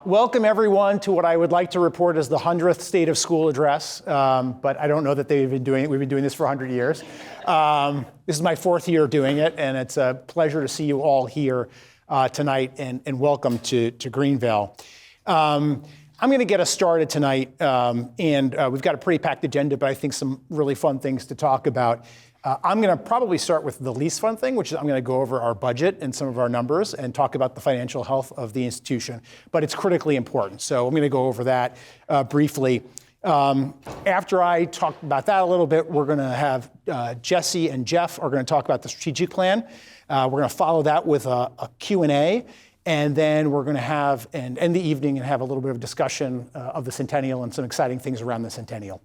Welcome everyone to what I would like to report as the 100th State of School address, but I don't know that we've been doing this for 100 years. This is my fourth year doing it, and it's a pleasure to see you all here tonight, and welcome to Greenville. I'm going to get us started tonight, and we've got a pretty packed agenda, but I think some really fun things to talk about. I'm going to probably start with the least fun thing, which is I'm going to go over our budget and some of our numbers and talk about the financial health of the institution. But it's critically important, so I'm going to go over that briefly. After I talk about that a little bit, we're going to have Jesse and Jeff are going to talk about the strategic plan. We're going to follow that with a Q&A, and then we're going to have and end the evening and have a little bit of discussion of the centennial and some exciting things around the centennial.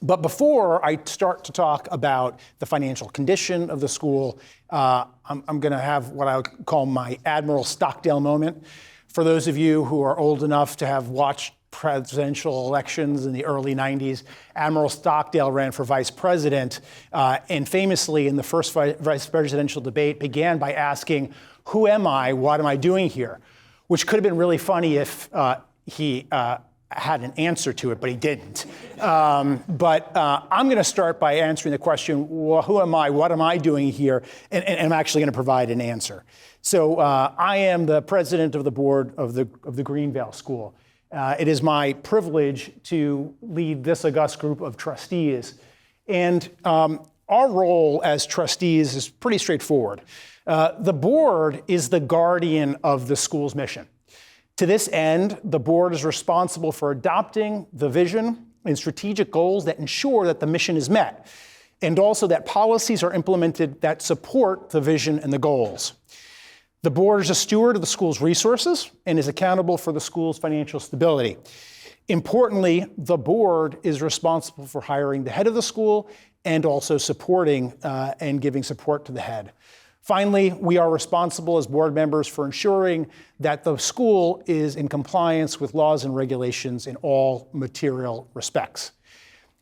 But before I start to talk about the financial condition of the school, I'm going to have what I would call my Admiral Stockdale moment. For those of you who are old enough to have watched presidential elections in the early 90s, Admiral Stockdale ran for vice president, and famously in the first vice presidential debate began by asking, "Who am I? What am I doing here?" Which could have been really funny if he had an answer to it, but he didn't. But I'm going to start by answering the question, well, who am I? What am I doing here? And I'm actually going to provide an answer. So I am the president of the board of the Greenville School. It is my privilege to lead this august group of trustees. And our role as trustees is pretty straightforward. The board is the guardian of the school's mission. To this end, the board is responsible for adopting the vision and strategic goals that ensure that the mission is met, and also that policies are implemented that support the vision and the goals. The board is a steward of the school's resources and is accountable for the school's financial stability. Importantly, the board is responsible for hiring the head of the school and also supporting and giving support to the head. Finally, we are responsible as board members for ensuring that the school is in compliance with laws and regulations in all material respects.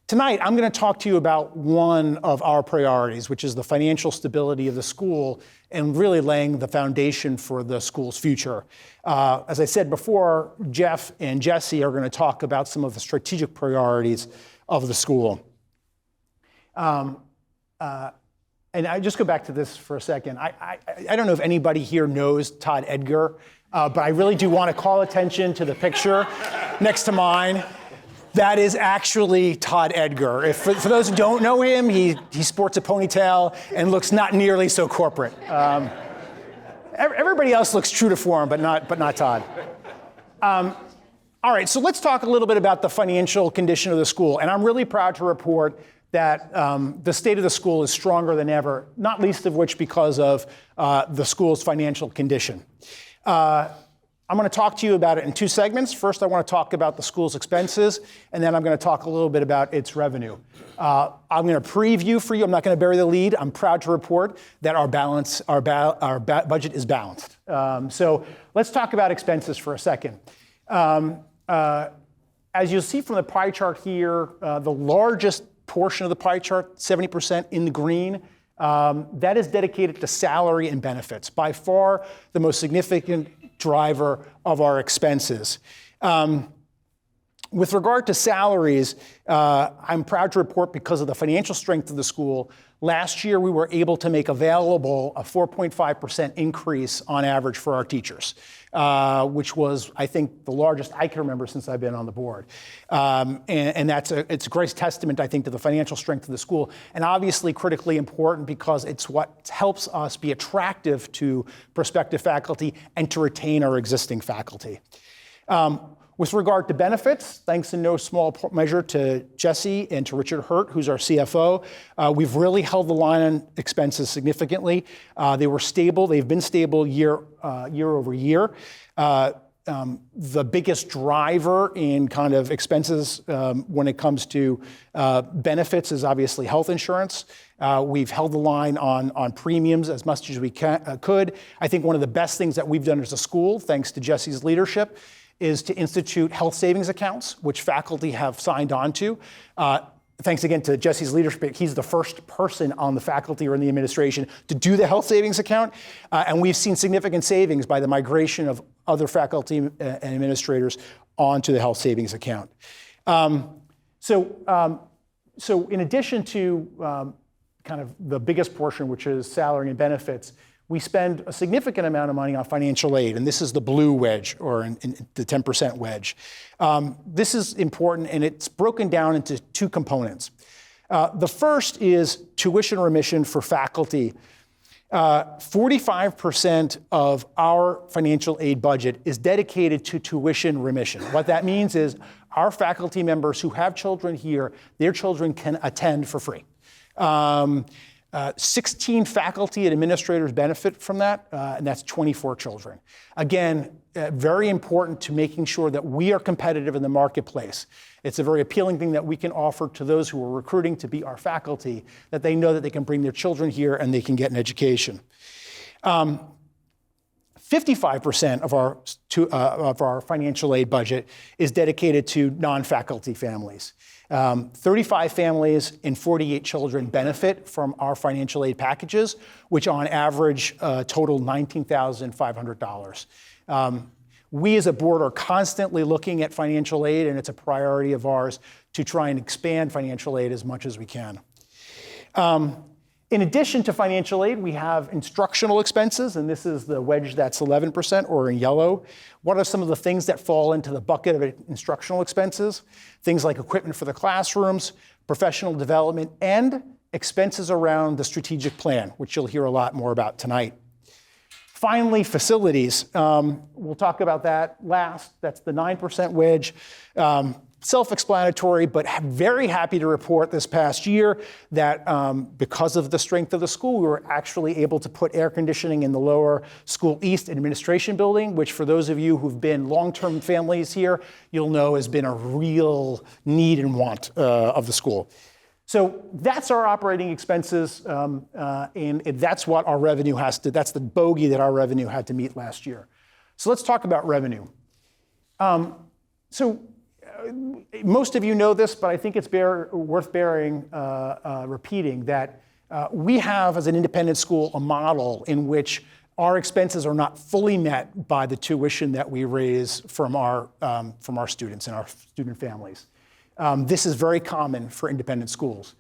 Tonight, I'm going to talk to you about one of our priorities, which is the financial stability of the school and really laying the foundation for the school's future. As I said before, Jeff and Jesse are going to talk about some of the strategic priorities of the school. And I just go back to this for a second. I don't know if anybody here knows Todd Edgar, but I really do want to call attention to the picture next to mine. That is actually Todd Edgar. For those who don't know him, he sports a ponytail and looks not nearly so corporate. Everybody else looks true to form, but not Todd. All right, so let's talk a little bit about the financial condition of the school. And I'm really proud to report that the state of the school is stronger than ever, not least of which because of the school's financial condition. I'm going to talk to you about it in two segments. First, I want to talk about the school's expenses, and then I'm going to talk a little bit about its revenue. I'm going to preview for you. I'm not going to bury the lead. I'm proud to report that our budget is balanced. So let's talk about expenses for a second. As you'll see from the pie chart here, the largest portion of the pie chart, 70% in the green, that is dedicated to salary and benefits, by far the most significant driver of our expenses. With regard to salaries, I'm proud to report because of the financial strength of the school, last year we were able to make available a 4.5% increase on average for our teachers, which was, I think, the largest I can remember since I've been on the board. And it's a great testament, I think, to the financial strength of the school, and obviously critically important because it's what helps us be attractive to prospective faculty and to retain our existing faculty. With regard to benefits, thanks in no small measure to Jesse and to Richard Hurt, who's our CFO, we've really held the line on expenses significantly. They were stable. They've been stable year over year. The biggest driver in kind of expenses when it comes to benefits is obviously health insurance. We've held the line on premiums as much as we could. I think one of the best things that we've done as a school, thanks to Jesse's leadership, is to institute health savings accounts, which faculty have signed on to. Thanks again to Jesse's leadership, he's the first person on the faculty or in the administration to do the health savings account. And we've seen significant savings by the migration of other faculty and administrators onto the health savings account. So in addition to kind of the biggest portion, which is salary and benefits, we spend a significant amount of money on financial aid, and this is the blue wedge, or in the 10% wedge. This is important, and it's broken down into two components. The first is tuition remission for faculty. 45% of our financial aid budget is dedicated to tuition remission. What that means is our faculty members who have children here, their children can attend for free. 16 faculty and administrators benefit from that, and that's 24 children. Again, very important to making sure that we are competitive in the marketplace. It's a very appealing thing that we can offer to those who are recruiting to be our faculty, that they know that they can bring their children here and they can get an education. 55% of our financial aid budget is dedicated to non-faculty families. 35 families and 48 children benefit from our financial aid packages, which on average total $19,500. We as a board are constantly looking at financial aid, and it's a priority of ours to try and expand financial aid as much as we can. In addition to financial aid, we have instructional expenses, and this is the wedge that's 11%, or in yellow. What are some of the things that fall into the bucket of instructional expenses? Things like equipment for the classrooms, professional development, and expenses around the strategic plan, which you'll hear a lot more about tonight. Finally, facilities. We'll talk about that last. That's the 9% wedge. Self-explanatory, but very happy to report this past year that because of the strength of the school, we were actually able to put air conditioning in the lower School East administration building, which for those of you who've been long-term families here, you'll know has been a real need and want of the school. So that's our operating expenses, and that's what our revenue that's the bogey that our revenue had to meet last year. So let's talk about revenue. Most of you know this, but I think it's worth repeating that we have, as an independent school, a model in which our expenses are not fully met by the tuition that we raise from our students and our student families. This is very common for independent schools.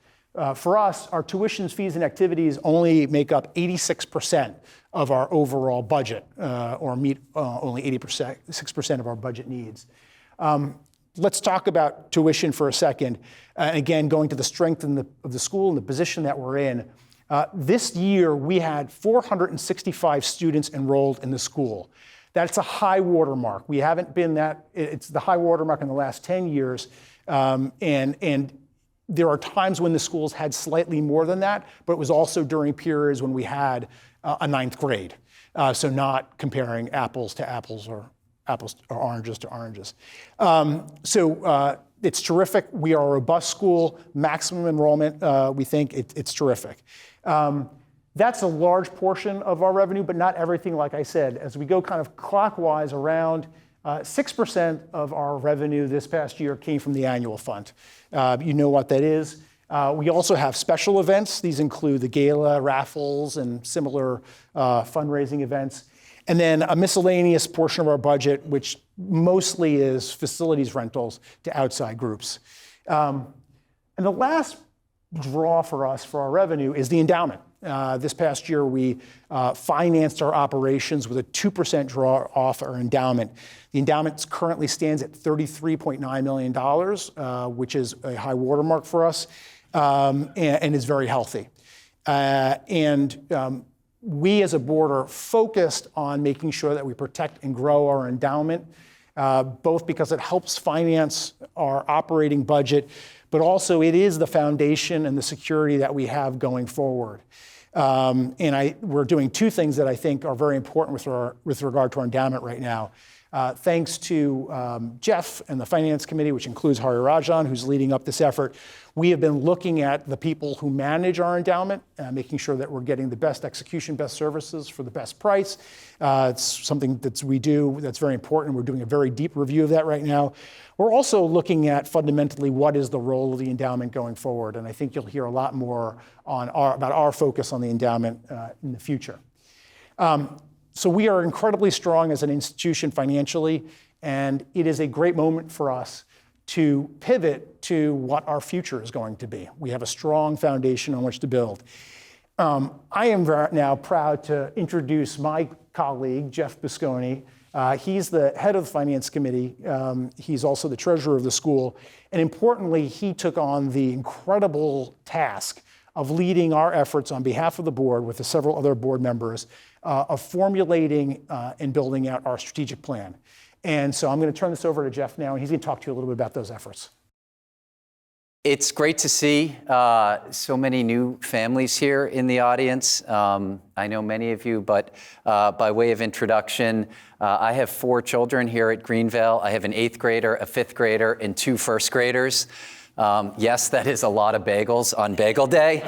For us, our tuitions, fees, and activities only make up 86% of our overall budget, or meet only 6% of our budget needs. Let's talk about tuition for a second. Again, going to the strength of the school and the position that we're in. This year, we had 465 students enrolled in the school. That's a high watermark. We haven't been it's the high watermark in the last 10 years. And there are times when the schools had slightly more than that, but it was also during periods when we had a ninth grade. So not comparing apples to apples or oranges to oranges. It's terrific. We are a robust school, maximum enrollment. We think it's terrific. That's a large portion of our revenue, but not everything, like I said. As we go kind of clockwise around, 6% of our revenue this past year came from the annual fund. You know what that is. We also have special events. These include the gala, raffles, and similar fundraising events. And then a miscellaneous portion of our budget, which mostly is facilities rentals to outside groups. And the last draw for us for our revenue is the endowment. This past year, we financed our operations with a 2% draw off our endowment. The endowment currently stands at $33.9 million, which is a high watermark for us, and is very healthy. We as a board are focused on making sure that we protect and grow our endowment, both because it helps finance our operating budget, but also it is the foundation and the security that we have going forward. We're doing two things that I think are very important with regard to our endowment right now. Thanks to Jeff and the Finance Committee, which includes Hari Rajan, who's leading up this effort, we have been looking at the people who manage our endowment, making sure that we're getting the best execution, best services for the best price. It's something that we do that's very important. We're doing a very deep review of that right now. We're also looking at fundamentally what is the role of the endowment going forward, and I think you'll hear a lot more about our focus on the endowment in the future. So we are incredibly strong as an institution financially, and it is a great moment for us to pivot to what our future is going to be. We have a strong foundation on which to build. I am now proud to introduce my colleague, Jeff Busconi. He's the head of the Finance Committee. He's also the treasurer of the school. And importantly, he took on the incredible task of leading our efforts on behalf of the board with the several other board members of formulating and building out our strategic plan. And so I'm going to turn this over to Jeff now, and he's going to talk to you a little bit about those efforts. It's great to see so many new families here in the audience. I know many of you, but by way of introduction, I have 4 children here at Greenvale. I have an 8th grader, a 5th grader, and 2 first graders. Yes, that is a lot of bagels on Bagel Day.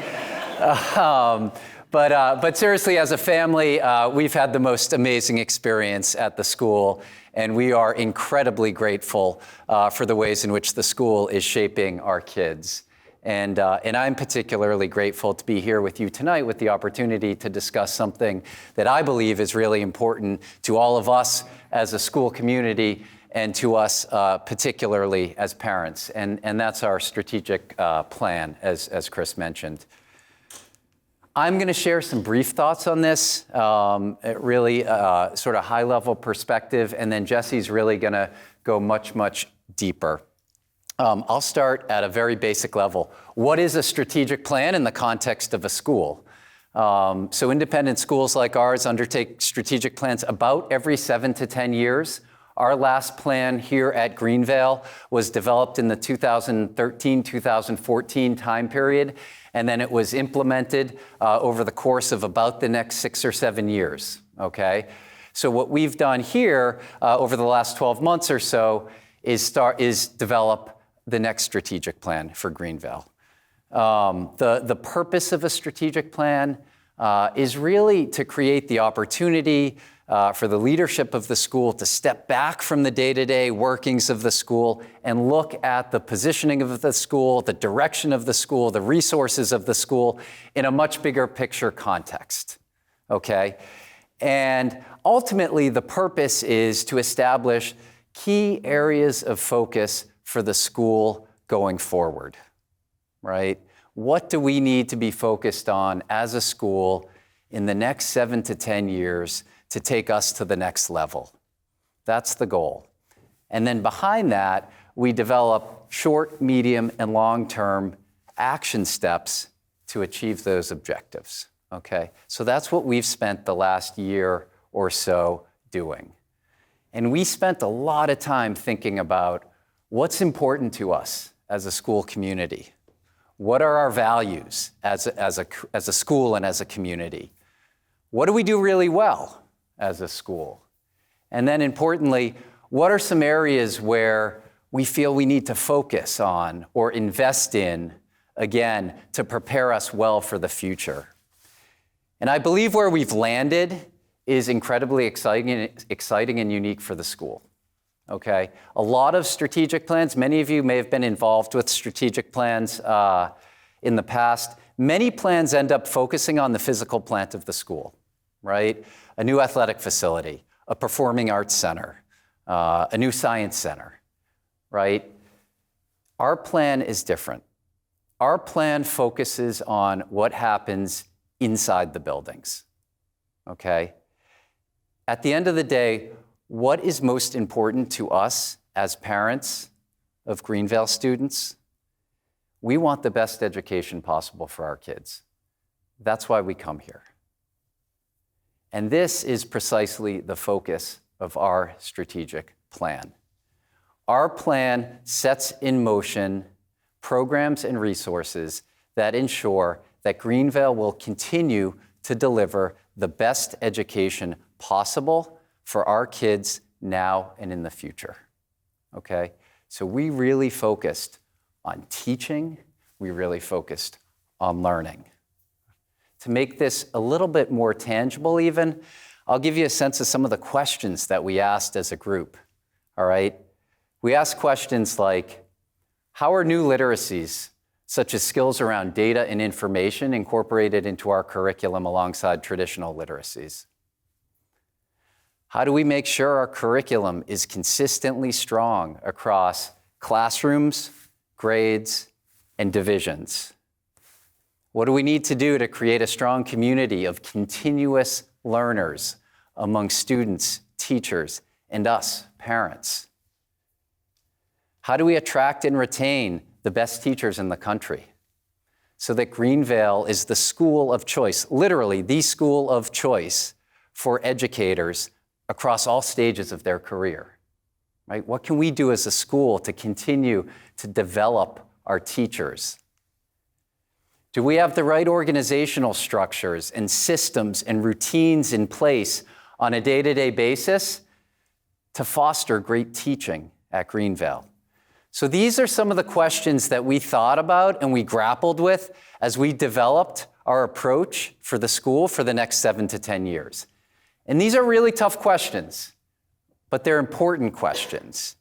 But seriously, as a family, we've had the most amazing experience at the school, and we are incredibly grateful for the ways in which the school is shaping our kids. And I'm particularly grateful to be here with you tonight with the opportunity to discuss something that I believe is really important to all of us as a school community and to us particularly as parents. And that's our strategic plan, as Chris mentioned. I'm going to share some brief thoughts on this, really sort of high-level perspective, and then Jesse's really going to go much, much deeper. I'll start at a very basic level. What is a strategic plan in the context of a school? So independent schools like ours undertake strategic plans about every 7 to 10 years. Our last plan here at Greenvale was developed in the 2013-2014 time period, and then it was implemented over the course of about the next 6 or 7 years, okay? So what we've done here over the last 12 months or so is develop the next strategic plan for Greenvale. The purpose of a strategic plan is really to create the opportunity for the leadership of the school to step back from the day-to-day workings of the school and look at the positioning of the school, the direction of the school, the resources of the school in a much bigger picture context, okay? And ultimately, the purpose is to establish key areas of focus for the school going forward, right? What do we need to be focused on as a school in the next 7 to 10 years to take us to the next level? That's the goal. And then behind that, we develop short, medium, and long-term action steps to achieve those objectives, okay? So that's what we've spent the last year or so doing. And we spent a lot of time thinking about what's important to us as a school community. What are our values as a school and as a community? What do we do really well as a school? And then importantly, what are some areas where we feel we need to focus on or invest in, again, to prepare us well for the future? And I believe where we've landed is incredibly exciting and unique for the school, okay? A lot of strategic plans, many of you may have been involved with strategic plans in the past. Many plans end up focusing on the physical plant of the school, right? A new athletic facility, a performing arts center, a new science center, right? Our plan is different. Our plan focuses on what happens inside the buildings, okay? At the end of the day, what is most important to us as parents of Greenvale students? We want the best education possible for our kids. That's why we come here. And this is precisely the focus of our strategic plan. Our plan sets in motion programs and resources that ensure that Greenvale will continue to deliver the best education possible for our kids now and in the future, okay? So we really focused on teaching, we really focused on learning. To make this a little bit more tangible even, I'll give you a sense of some of the questions that we asked as a group, all right? We asked questions like, how are new literacies, such as skills around data and information, incorporated into our curriculum alongside traditional literacies? How do we make sure our curriculum is consistently strong across classrooms, grades, and divisions? What do we need to do to create a strong community of continuous learners among students, teachers, and us, parents? How do we attract and retain the best teachers in the country so that Greenvale is the school of choice, literally the school of choice for educators across all stages of their career? Right? What can we do as a school to continue to develop our teachers? Do we have the right organizational structures and systems and routines in place on a day-to-day basis to foster great teaching at Greenvale? So these are some of the questions that we thought about and we grappled with as we developed our approach for the school for the next 7 to 10 years. And these are really tough questions, but they're important questions.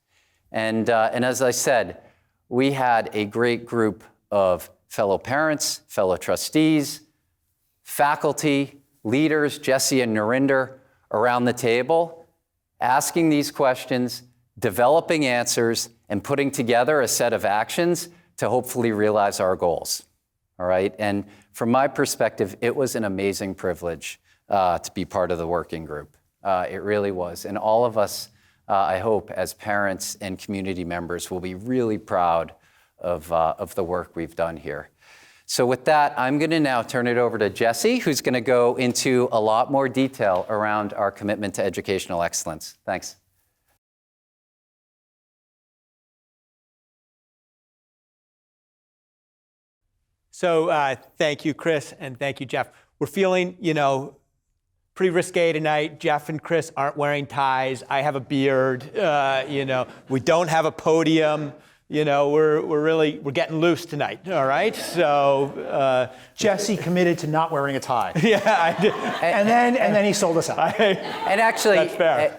And as I said, we had a great group of fellow parents, fellow trustees, faculty, leaders, Jesse and Narinder, around the table, asking these questions, developing answers, and putting together a set of actions to hopefully realize our goals. All right? And from my perspective, it was an amazing privilege to be part of the working group. It really was. And all of us, I hope, as parents and community members, will be really proud of the work we've done here. So with that, I'm going to now turn it over to Jesse, who's going to go into a lot more detail around our commitment to educational excellence. Thanks. So thank you, Chris, and thank you, Jeff. We're feeling, pretty risque tonight. Jeff and Chris aren't wearing ties. I have a beard. We don't have a podium. We're getting loose tonight. All right. So Jesse committed to not wearing a tie. yeah, I did. And then he sold us out. And actually, That's fair.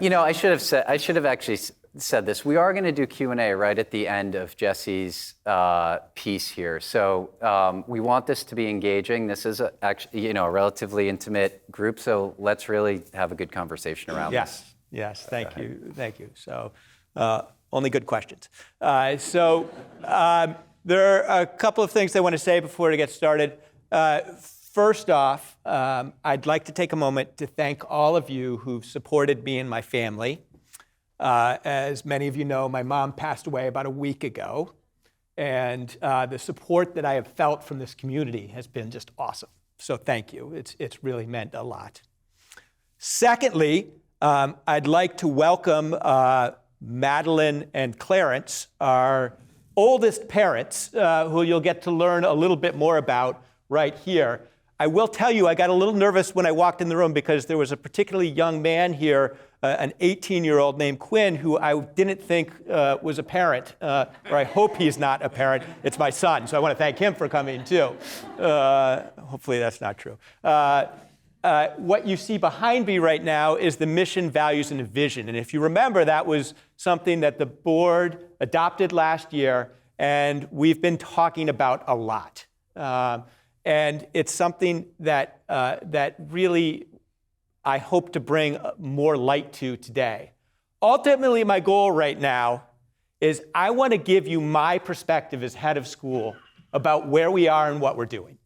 I should have actually said this. We are going to do Q&A right at the end of Jesse's piece here. So we want this to be engaging. This is a relatively intimate group, so let's really have a good conversation around this. Yes. Thank you. So only good questions. There are a couple of things I want to say before we get started. First off, I'd like to take a moment to thank all of you who've supported me and my family. As many of you know, my mom passed away about a week ago, and the support that I have felt from this community has been just awesome. So thank you. It's really meant a lot. Secondly, I'd like to welcome Madeline and Clarence, our oldest parents, who you'll get to learn a little bit more about right here. I will tell you, I got a little nervous when I walked in the room because there was a particularly young man here, an 18-year-old named Quinn, who I didn't think was a parent, or I hope he's not a parent. It's my son, so I want to thank him for coming too. Hopefully that's not true. What you see behind me right now is the mission, values, and vision. And if you remember, that was something that the board adopted last year, and we've been talking about a lot. And it's something that really I hope to bring more light to today. Ultimately, my goal right now is I want to give you my perspective as head of school about where we are and what we're doing.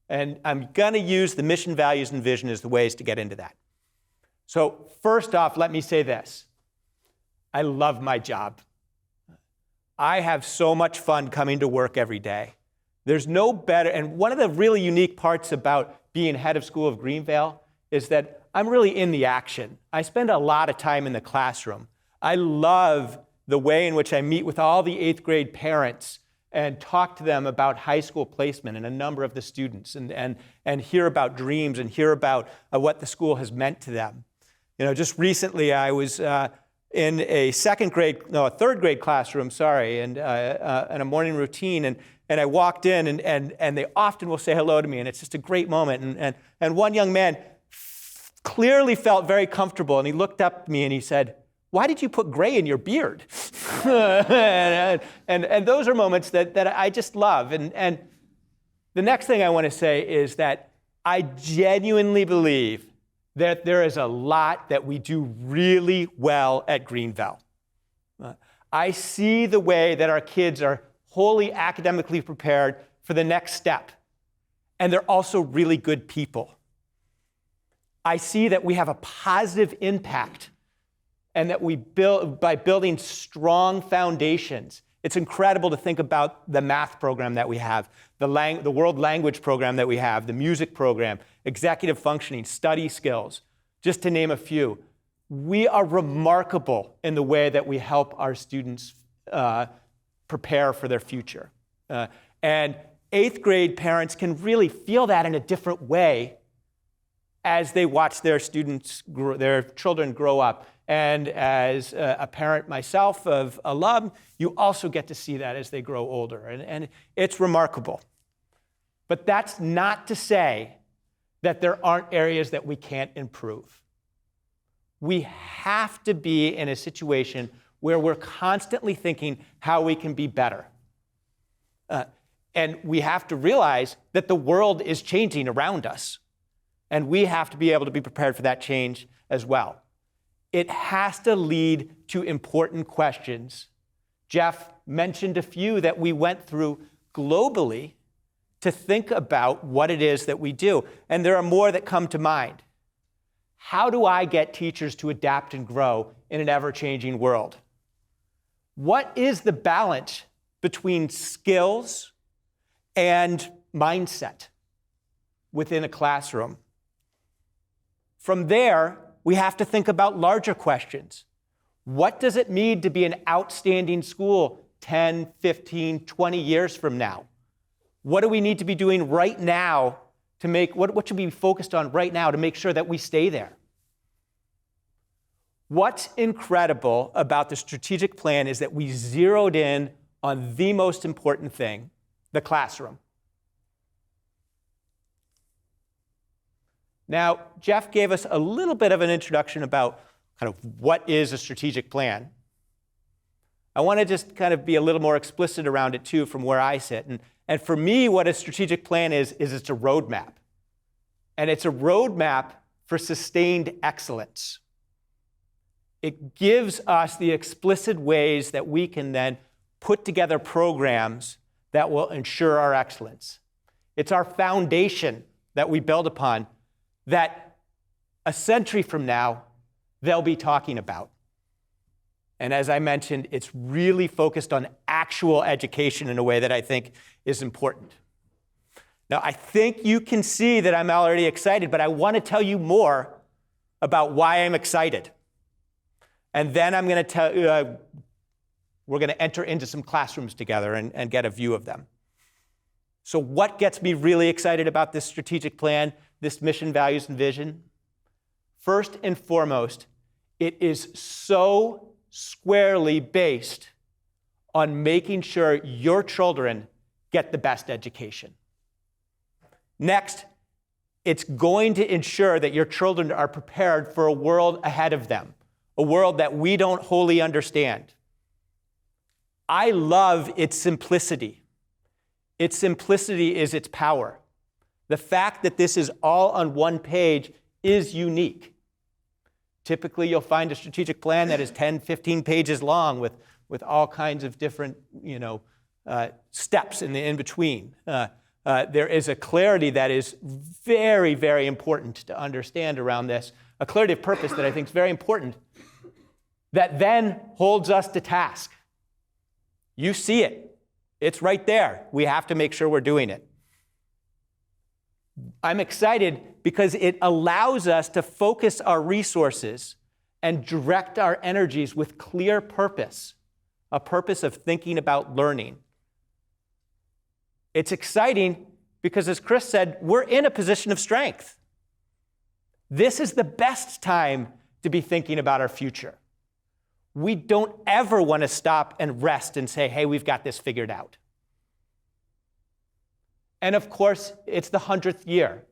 And I'm going to use the mission, values, and vision as the ways to get into that. So first off, let me say this. I love my job. I have so much fun coming to work every day. There's no better, and one of the really unique parts about being head of school of Greenvale is that I'm really in the action. I spend a lot of time in the classroom. I love the way in which I meet with all the 8th grade parents and talk to them about high school placement and a number of the students and hear about dreams and hear about what the school has meant to them. Just recently I was in a third grade classroom, and in a morning routine, and I walked in and they often will say hello to me, and it's just a great moment. And one young man clearly felt very comfortable, and he looked up at me and he said, "Why did you put gray in your beard?" and those are moments that I just love. And the next thing I want to say is that I genuinely believe that there is a lot that we do really well at Greenville. I see the way that our kids are wholly academically prepared for the next step, and they're also really good people. I see that we have a positive impact and that we build by building strong foundations. It's incredible to think about the math program that we have, the world language program that we have, the music program, executive functioning, study skills, just to name a few. We are remarkable in the way that we help our students prepare for their future. And 8th grade parents can really feel that in a different way as they watch their children grow up. And as a parent myself of alum, you also get to see that as they grow older. And it's remarkable. But that's not to say that there aren't areas that we can't improve. We have to be in a situation where we're constantly thinking how we can be better. And we have to realize that the world is changing around us. And we have to be able to be prepared for that change as well. It has to lead to important questions. Jeff mentioned a few that we went through globally to think about what it is that we do. And there are more that come to mind. How do I get teachers to adapt and grow in an ever-changing world? What is the balance between skills and mindset within a classroom? From there, we have to think about larger questions. What does it mean to be an outstanding school 10, 15, 20 years from now? What do we need to be doing right now to make, what should we be focused on right now to make sure that we stay there? What's incredible about the strategic plan is that we zeroed in on the most important thing, the classroom. Now, Jeff gave us a little bit of an introduction about kind of what is a strategic plan. I want to just kind of be a little more explicit around it too from where I sit. And for me, what a strategic plan is it's a roadmap. And it's a roadmap for sustained excellence. It gives us the explicit ways that we can then put together programs that will ensure our excellence. It's our foundation that we build upon that a century from now, they'll be talking about. And as I mentioned, it's really focused on actual education in a way that I think is important. Now, I think you can see that I'm already excited, but I want to tell you more about why I'm excited. And then I'm going to tell you, we're going to enter into some classrooms together and get a view of them. So what gets me really excited about this strategic plan, this mission, values, and vision? First and foremost, it is so squarely based on making sure your children get the best education. Next, it's going to ensure that your children are prepared for a world ahead of them, a world that we don't wholly understand. I love its simplicity. Its simplicity is its power. The fact that this is all on one page is unique. Typically, you'll find a strategic plan that is 10, 15 pages long with all kinds of different steps in between. There is a clarity that is very, very important to understand around this, a clarity of purpose that I think is very important, that then holds us to task. You see it. It's right there. We have to make sure we're doing it. I'm excited because it allows us to focus our resources and direct our energies with clear purpose, a purpose of thinking about learning. It's exciting because, as Chris said, we're in a position of strength. This is the best time to be thinking about our future. We don't ever want to stop and rest and say, hey, we've got this figured out. And of course, it's the 100th year.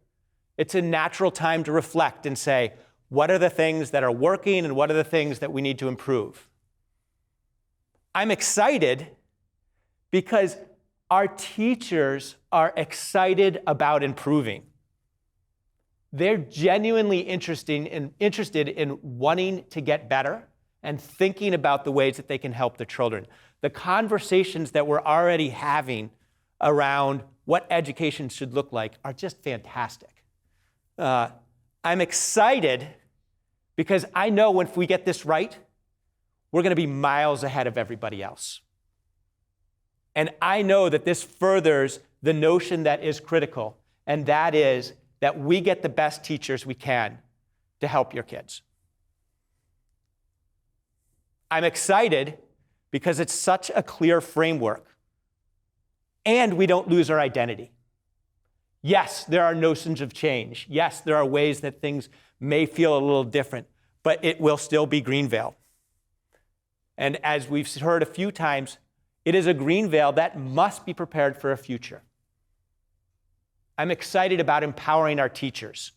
It's a natural time to reflect and say, what are the things that are working and what are the things that we need to improve? I'm excited because our teachers are excited about improving. they're genuinely interested in wanting to get better and thinking about the ways that they can help their children. The conversations that we're already having around what education should look like are just fantastic. I'm excited because I know if we get this right, we're going to be miles ahead of everybody else. And I know that this furthers the notion that is critical, and that is that we get the best teachers we can to help your kids. I'm excited because it's such a clear framework, and we don't lose our identity. Yes, there are notions of change. Yes, there are ways that things may feel a little different, but it will still be Greenvale. And as we've heard a few times, it is a Greenvale that must be prepared for a future. I'm excited about empowering our teachers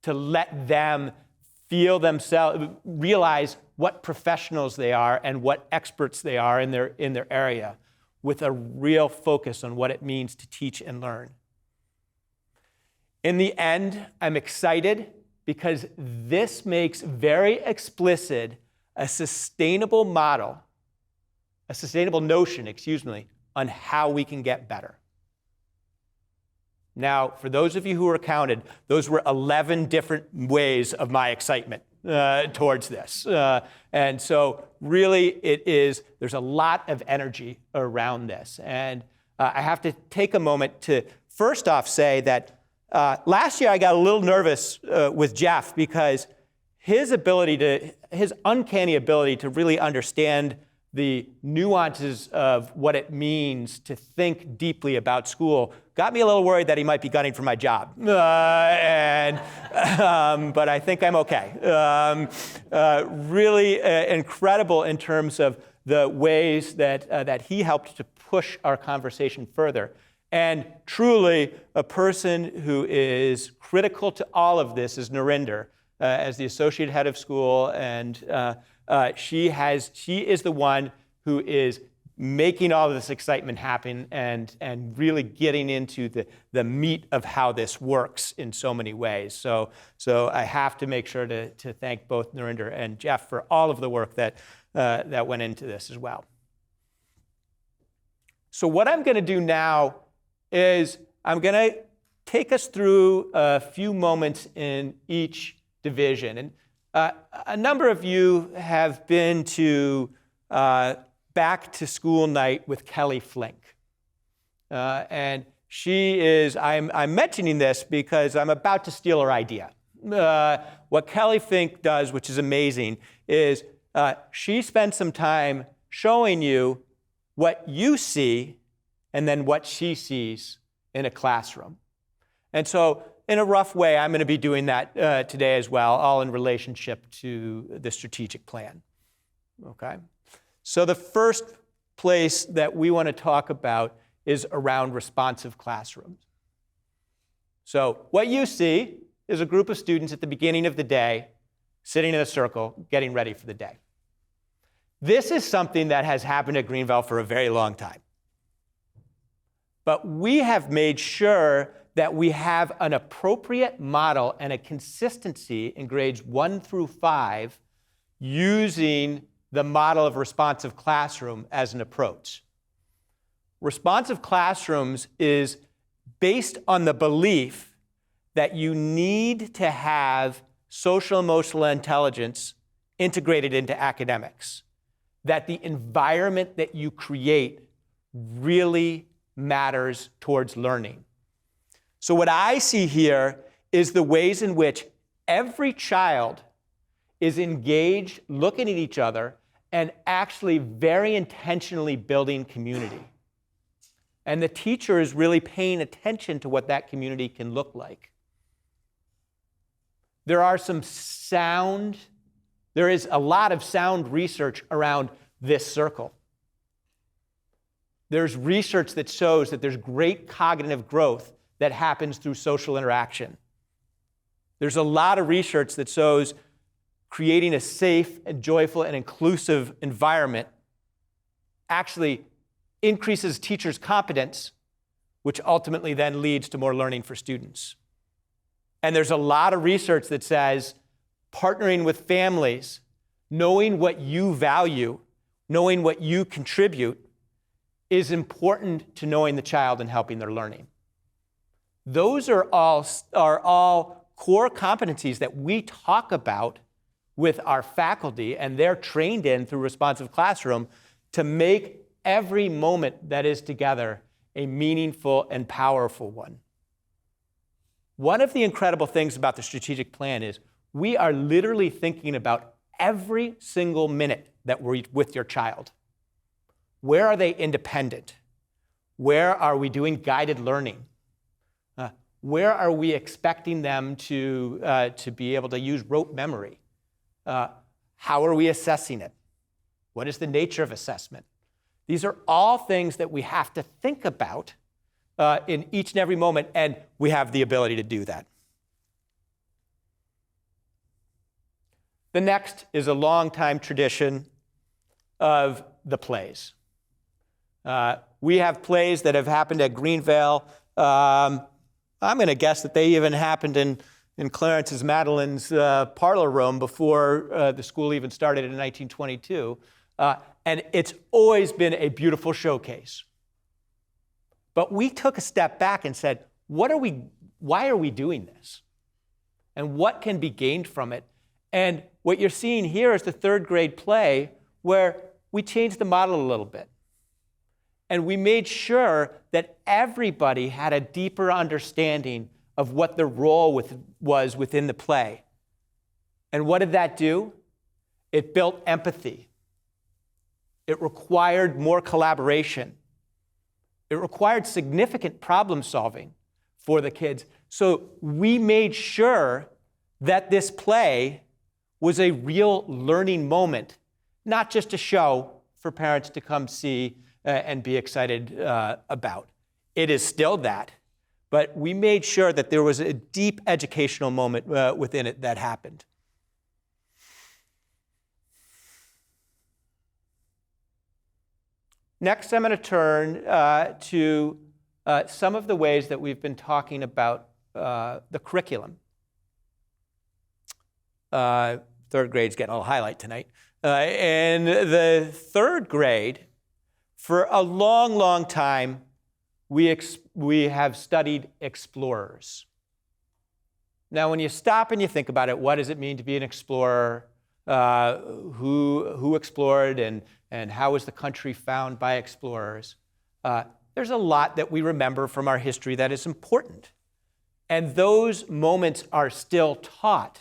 to let them feel themselves, realize what professionals they are and what experts they are in their area, with a real focus on what it means to teach and learn. In the end, I'm excited because this makes very explicit a sustainable notion, on how we can get better. Now, for those of you who are counted, those were 11 different ways of my excitement towards this. And so really there's a lot of energy around this. And I have to take a moment to first off say that last year I got a little nervous with Jeff because his uncanny ability to really understand the nuances of what it means to think deeply about school got me a little worried that he might be gunning for my job. But I think I'm okay. Really incredible in terms of the ways that he helped to push our conversation further. And truly, a person who is critical to all of this is Narinder, as the associate head of school, and she is the one who is making all of this excitement happen and really getting into the meat of how this works in so many ways. So I have to make sure to thank both Narinder and Jeff for all of the work that went into this as well. So what I'm going to do now is I'm going to take us through a few moments in each division. And a number of you have been to back to school night with Kelly Flink. And she is, I'm mentioning this because I'm about to steal her idea. What Kelly Flink does, which is amazing, is she spends some time showing you what you see and then what she sees in a classroom. And so in a rough way, I'm going to be doing that today as well, all in relationship to the strategic plan. Okay? So the first place that we want to talk about is around responsive classrooms. So what you see is a group of students at the beginning of the day sitting in a circle, getting ready for the day. This is something that has happened at Greenvale for a very long time. But we have made sure that we have an appropriate model and a consistency in grades 1 through 5 using the model of responsive classroom as an approach. Responsive classrooms is based on the belief that you need to have social emotional intelligence integrated into academics, that the environment that you create really matters towards learning. So what I see here is the ways in which every child is engaged, looking at each other, and actually very intentionally building community. And the teacher is really paying attention to what that community can look like. There is a lot of sound research around this circle. There's research that shows that there's great cognitive growth that happens through social interaction. There's a lot of research that shows creating a safe and joyful and inclusive environment actually increases teachers' competence, which ultimately then leads to more learning for students. And there's a lot of research that says partnering with families, knowing what you value, knowing what you contribute, is important to knowing the child and helping their learning. Those are all core competencies that we talk about with our faculty, and they're trained in through Responsive Classroom to make every moment that is together a meaningful and powerful one. One of the incredible things about the strategic plan is we are literally thinking about every single minute that we're with your child. Where are they independent? Where are we doing guided learning? Where are we expecting them to be able to use rote memory? How are we assessing it? What is the nature of assessment? These are all things that we have to think about in each and every moment, and we have the ability to do that. The next is a long-time tradition of the plays. We have plays that have happened at Greenvale. I'm going to guess that they even happened in Clarence's Madeline's parlor room before the school even started in 1922. And it's always been a beautiful showcase. But we took a step back and said, why are we doing this? And what can be gained from it? And what you're seeing here is the third grade play where we changed the model a little bit. And we made sure that everybody had a deeper understanding of what their role was within the play. And what did that do? It built empathy. It required more collaboration. It required significant problem solving for the kids. So we made sure that this play was a real learning moment, not just a show for parents to come see and be excited about. It is still that, but we made sure that there was a deep educational moment within it that happened. Next, I'm going to turn to some of the ways that we've been talking about the curriculum. Third grade's getting a little highlight tonight. In the third grade, for a long, long time, we have studied explorers. Now, when you stop and you think about it, what does it mean to be an explorer? Who explored and how was the country found by explorers? There's a lot that we remember from our history that is important. And those moments are still taught,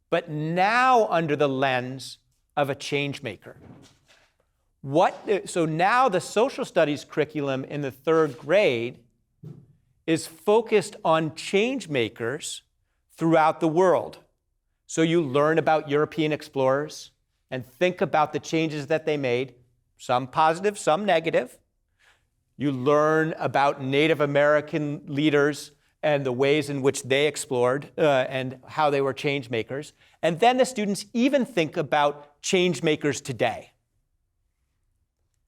but now under the lens of a change maker. So now the social studies curriculum in the third grade is focused on change makers throughout the world. So you learn about European explorers and think about the changes that they made, some positive, some negative. You learn about Native American leaders and the ways in which they explored and how they were change makers. And then the students even think about change makers today.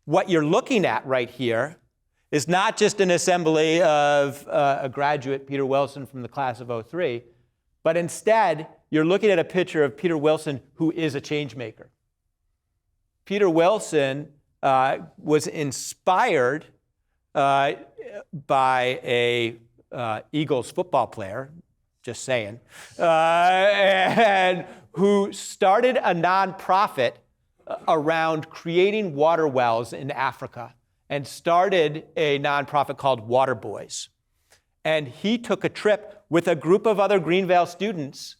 What you're looking at right here is not just an assembly of a graduate, Peter Wilson, from the class of '03, but instead, you're looking at a picture of Peter Wilson, who is a change maker. Peter Wilson was inspired by a Eagles football player, just saying, and who started a nonprofit around creating water wells in Africa and started a nonprofit called Water Boys. And he took a trip with a group of other Greenvale students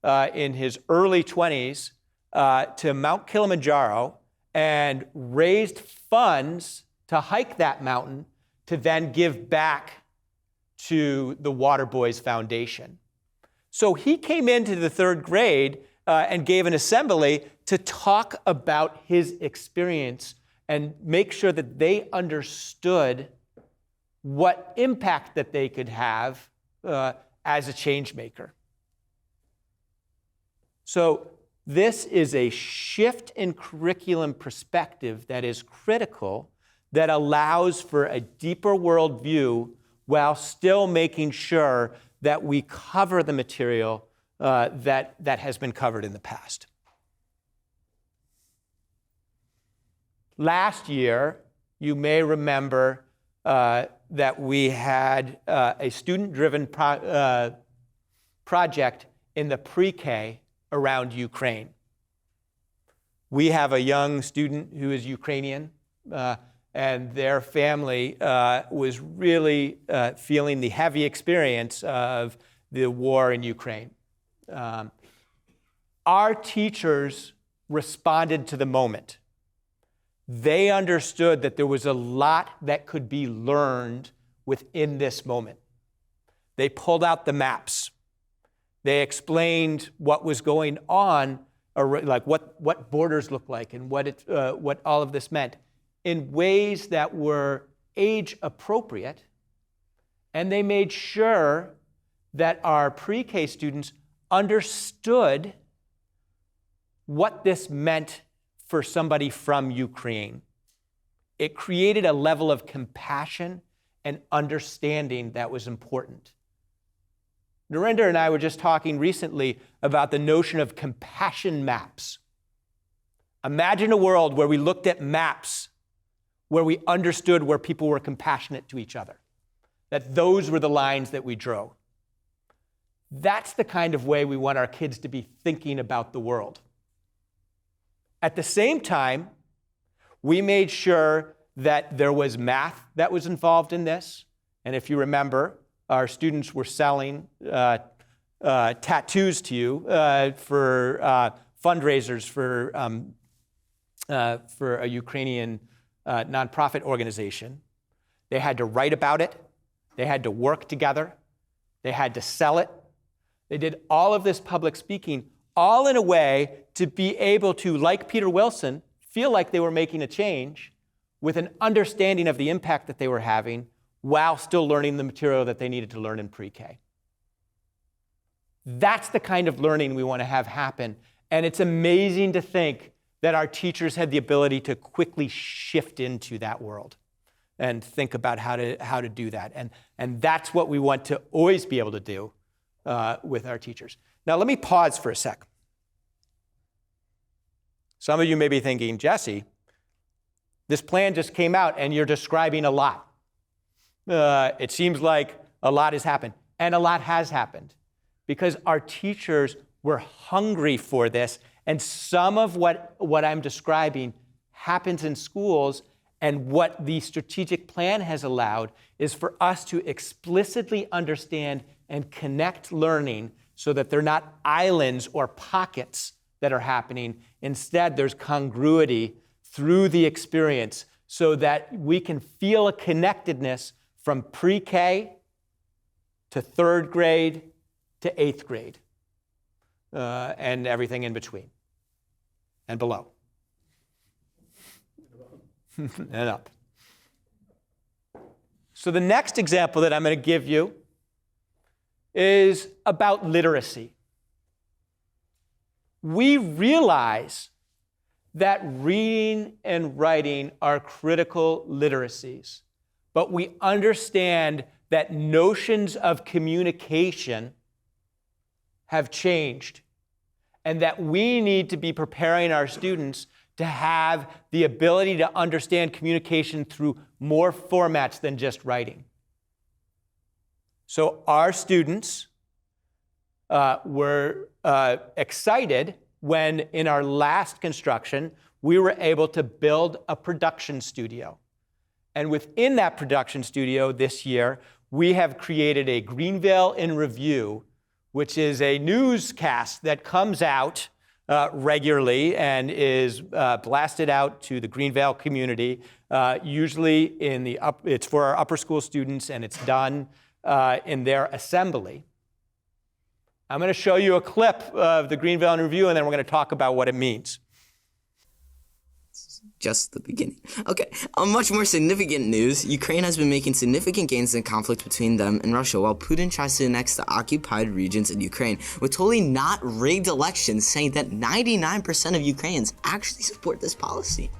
in his early 20s to Mount Kilimanjaro and raised funds to hike that mountain to then give back to the Water Boys Foundation. So he came into the third grade and gave an assembly to talk about his experience and make sure that they understood what impact that they could have as a change maker. So this is a shift in curriculum perspective that is critical, that allows for a deeper worldview while still making sure that we cover the material that has been covered in the past. Last year, you may remember that we had a student-driven project in the pre-K around Ukraine. We have a young student who is Ukrainian, and their family was really feeling the heavy experience of the war in Ukraine. Our teachers responded to the moment. They understood that there was a lot that could be learned within this moment. They pulled out the maps. They explained what was going on, like what borders look like and what all of this meant in ways that were age appropriate. And they made sure that our pre-K students understood what this meant for somebody from Ukraine. It created a level of compassion and understanding that was important. Narinder and I were just talking recently about the notion of compassion maps. Imagine a world where we looked at maps, where we understood where people were compassionate to each other, that those were the lines that we drew. That's the kind of way we want our kids to be thinking about the world. At the same time, we made sure that there was math that was involved in this. And if you remember, our students were selling tattoos to you for fundraisers for a Ukrainian nonprofit organization. They had to write about it. They had to work together. They had to sell it. They did all of this public speaking, all in a way to be able to, like Peter Wilson, feel like they were making a change with an understanding of the impact that they were having while still learning the material that they needed to learn in pre-K. That's the kind of learning we want to have happen. And it's amazing to think that our teachers had the ability to quickly shift into that world and think about how to do that. And that's what we want to always be able to do with our teachers. Now, let me pause for a sec. Some of you may be thinking, Jesse, this plan just came out and you're describing a lot. It seems like a lot has happened. And a lot has happened because our teachers were hungry for this. And some of what I'm describing happens in schools. And what the strategic plan has allowed is for us to explicitly understand and connect learning so that they're not islands or pockets that are happening. Instead, there's congruity through the experience so that we can feel a connectedness from pre-K to third grade to eighth grade and everything in between and below and up. So the next example that I'm going to give you is about literacy. We realize that reading and writing are critical literacies, but we understand that notions of communication have changed and that we need to be preparing our students to have the ability to understand communication through more formats than just writing. So our students were excited when in our last construction, we were able to build a production studio. And within that production studio this year, we have created a Greenvale in Review, which is a newscast that comes out regularly and is blasted out to the Greenvale community. Usually it's for our upper school students, and it's done in their assembly. I'm going to show you a clip of the Greenvale in Review, and then we're going to talk about what it means. Just the beginning. Okay, on much more significant news, Ukraine has been making significant gains in conflict between them and Russia, while Putin tries to annex the occupied regions in Ukraine with totally not rigged elections, saying that 99% of Ukrainians actually support this policy.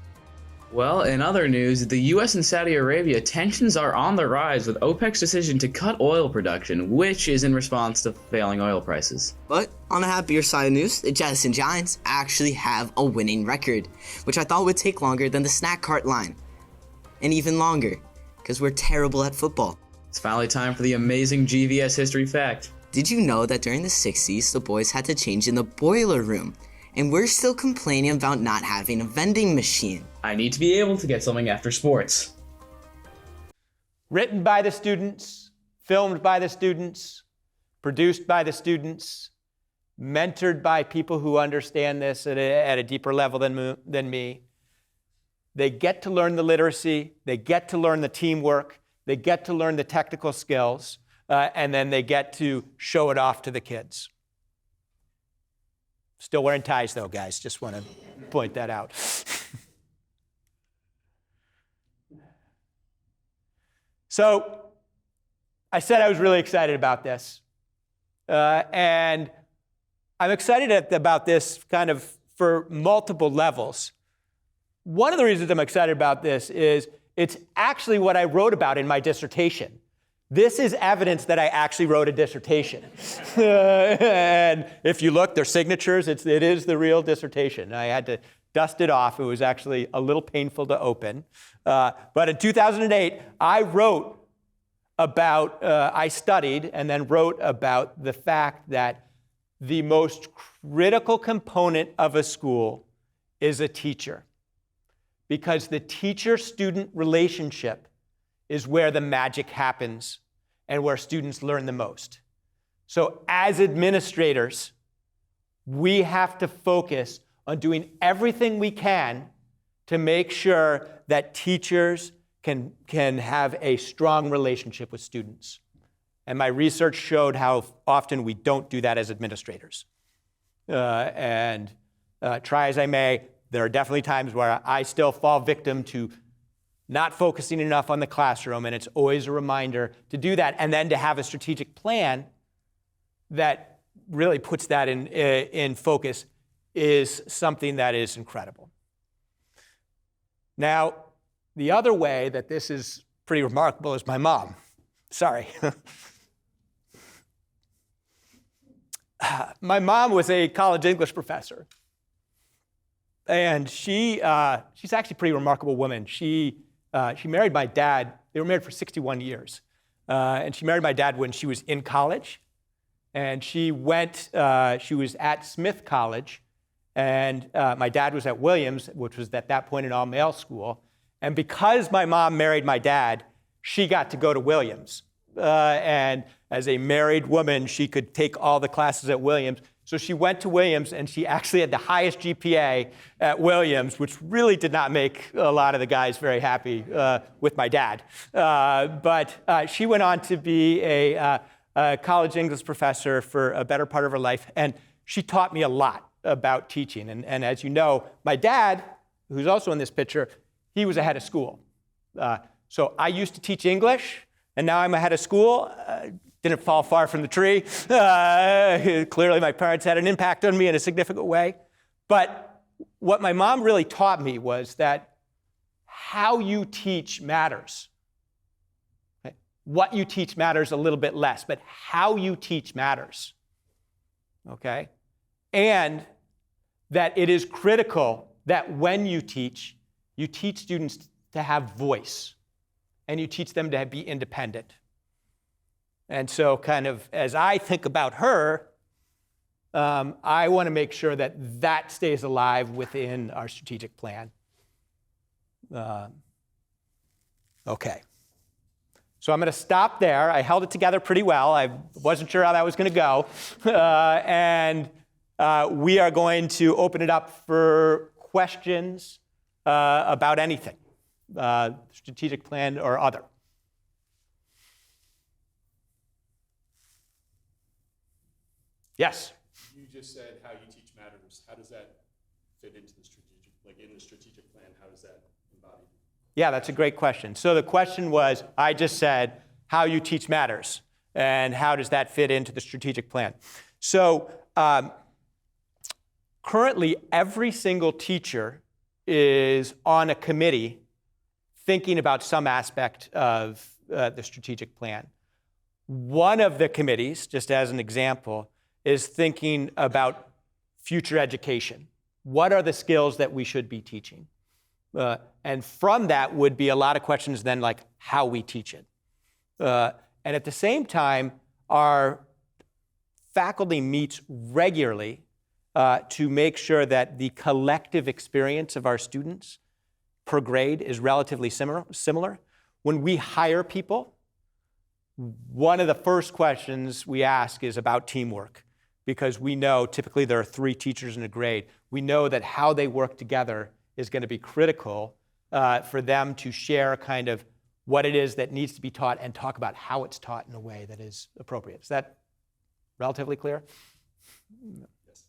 Well, in other news, the US and Saudi Arabia tensions are on the rise with OPEC's decision to cut oil production, which is in response to failing oil prices. But on a happier side of news, the Jettison Giants actually have a winning record, which I thought would take longer than the snack cart line. And even longer, because we're terrible at football. It's finally time for the amazing GVS history fact. Did you know that during the 60s, the boys had to change in the boiler room? And we're still complaining about not having a vending machine. I need to be able to get something after sports. Written by the students, filmed by the students, produced by the students, mentored by people who understand this at a deeper level than me. They get to learn the literacy, they get to learn the teamwork, they get to learn the technical skills, and then they get to show it off to the kids. Still wearing ties though, guys, just want to point that out. So I said I was really excited about this. And I'm excited about this kind of for multiple levels. One of the reasons I'm excited about this is it's actually what I wrote about in my dissertation. This is evidence that I actually wrote a dissertation. And if you look, their signatures, it is the real dissertation. I had to dust it off. It was actually a little painful to open. But in 2008, I studied and then wrote about the fact that the most critical component of a school is a teacher. Because the teacher-student relationship is where the magic happens and where students learn the most. So as administrators, we have to focus on doing everything we can to make sure that teachers can have a strong relationship with students. And my research showed how often we don't do that as administrators. Try as I may, there are definitely times where I still fall victim to not focusing enough on the classroom, and it's always a reminder to do that, and then to have a strategic plan that really puts that in focus is something that is incredible. Now, the other way that this is pretty remarkable is my mom. Sorry. My mom was a college English professor. And she's actually a pretty remarkable woman. She married my dad. They were married for 61 years. And she married my dad when she was in college. And she was at Smith College. And my dad was at Williams, which was at that point an all-male school. And because my mom married my dad, she got to go to Williams. And as a married woman, she could take all the classes at Williams. So she went to Williams, and she actually had the highest GPA at Williams, which really did not make a lot of the guys very happy with my dad. But she went on to be a college English professor for a better part of her life, and she taught me a lot about teaching. And as you know, my dad, who's also in this picture, he was a head of school. So I used to teach English, and now I'm a head of school. Didn't fall far from the tree. Clearly, my parents had an impact on me in a significant way. But what my mom really taught me was that how you teach matters. Okay? What you teach matters a little bit less, but how you teach matters. Okay? And that it is critical that when you teach students to have voice, and you teach them to be independent. And so kind of as I think about her, I want to make sure that that stays alive within our strategic plan. Okay. So I'm going to stop there. I held it together pretty well. I wasn't sure how that was going to go. We are going to open it up for questions about anything, strategic plan or other. Yes? You just said how you teach matters. How does that fit into the strategic, in the strategic plan, how does that embody? Yeah, that's a great question. So the question was, I just said, how you teach matters, and how does that fit into the strategic plan? So currently, every single teacher is on a committee thinking about some aspect of the strategic plan. One of the committees, just as an example, is thinking about future education. What are the skills that we should be teaching? And from that would be a lot of questions then like how we teach it. And at the same time, our faculty meets regularly to make sure that the collective experience of our students per grade is relatively similar. When we hire people, one of the first questions we ask is about teamwork, because we know typically there are 3 teachers in a grade. We know that how they work together is going to be critical for them to share kind of what it is that needs to be taught and talk about how it's taught in a way that is appropriate. Is that relatively clear? Yes.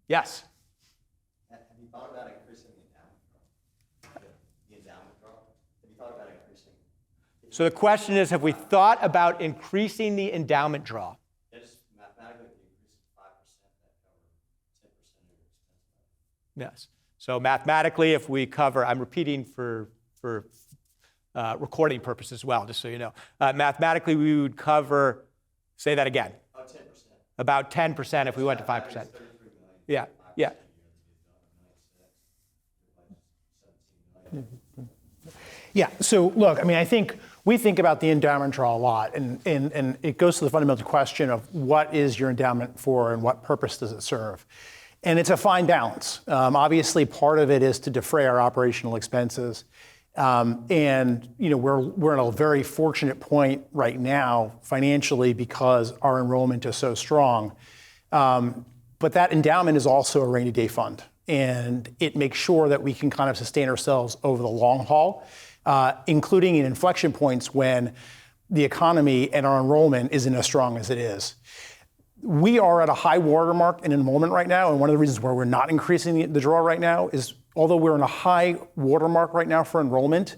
Yes. Have you thought about increasing the endowment draw? The endowment draw? Have you thought about increasing? So the question is, have we thought about increasing the endowment draw? Just mathematically, if you increase it 5%, that covers 10% of your expense. Yes. So mathematically, if we cover, I'm repeating for recording purposes as well, just so you know. Mathematically, we would cover, say that again. Oh, 10%. About 10% if we went to 5%. 33 million. Yeah, yeah. Yeah, so look, I mean, I think we think about the endowment draw a lot, and it goes to the fundamental question of what is your endowment for and what purpose does it serve? And it's a fine balance. Obviously, part of it is to defray our operational expenses. And we're in a very fortunate point right now financially because our enrollment is so strong. But that endowment is also a rainy day fund, and it makes sure that we can kind of sustain ourselves over the long haul, including in inflection points when the economy and our enrollment isn't as strong as it is. We are at a high watermark in enrollment right now, and one of the reasons why we're not increasing the draw right now is, although we're in a high watermark right now for enrollment,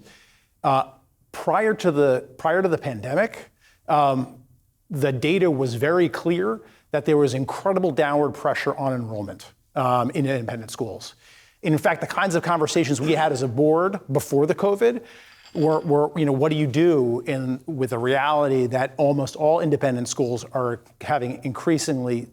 prior to the pandemic, the data was very clear that there was incredible downward pressure on enrollment in independent schools. In fact, the kinds of conversations we had as a board before the COVID were what do you do with the reality that almost all independent schools are having increasing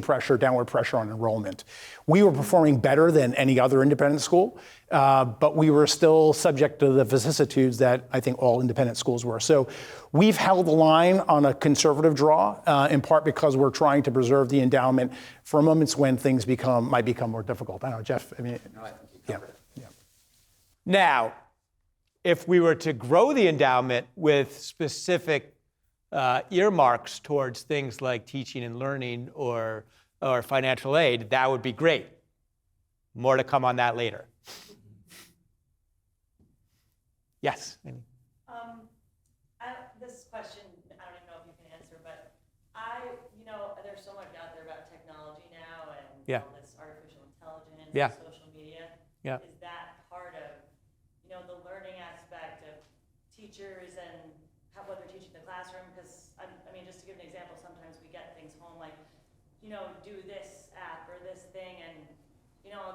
pressure, downward pressure on enrollment. We were performing better than any other independent school, but we were still subject to the vicissitudes that I think all independent schools were. So we've held the line on a conservative draw, in part because we're trying to preserve the endowment for moments when things might become more difficult. I don't know, Jeff, I mean, No, I think you covered it. yeah. Now, if we were to grow the endowment with specific earmarks towards things like teaching and learning or financial aid, that would be great. More to come on that later. Yes? Amy? This question, I don't even know if you can answer, but there's so much out there about technology now and Yeah. all this artificial intelligence Yeah. and social media. Yeah. Is that part of, the learning aspect of teachers and what they're teaching in the classroom? Because, just to give an example, sometimes we get things home like, do this app or this thing, and,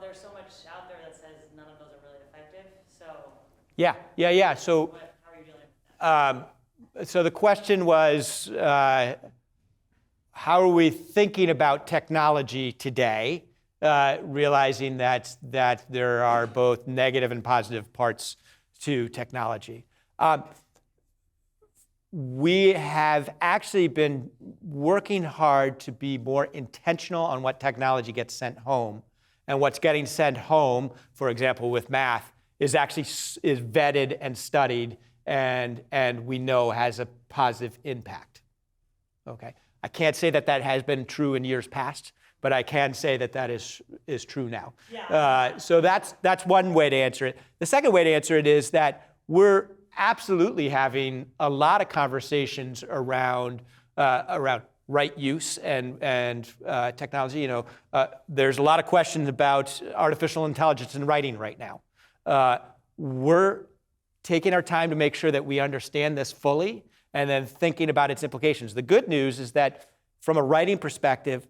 there's so much out there that says none of those are really effective. So, Yeah. So, how are you dealing with that? so the question was, how are we thinking about technology today, realizing that there are both negative and positive parts to technology? We have actually been working hard to be more intentional on what technology gets sent home. And what's getting sent home, for example, with math, is vetted and studied and we know has a positive impact. Okay? I can't say that has been true in years past, but I can say that is true now. Yeah. So that's one way to answer it. The second way to answer it is that we're absolutely having a lot of conversations around right use and technology. There's a lot of questions about artificial intelligence in writing right now. We're taking our time to make sure that we understand this fully and then thinking about its implications. The good news is that from a writing perspective,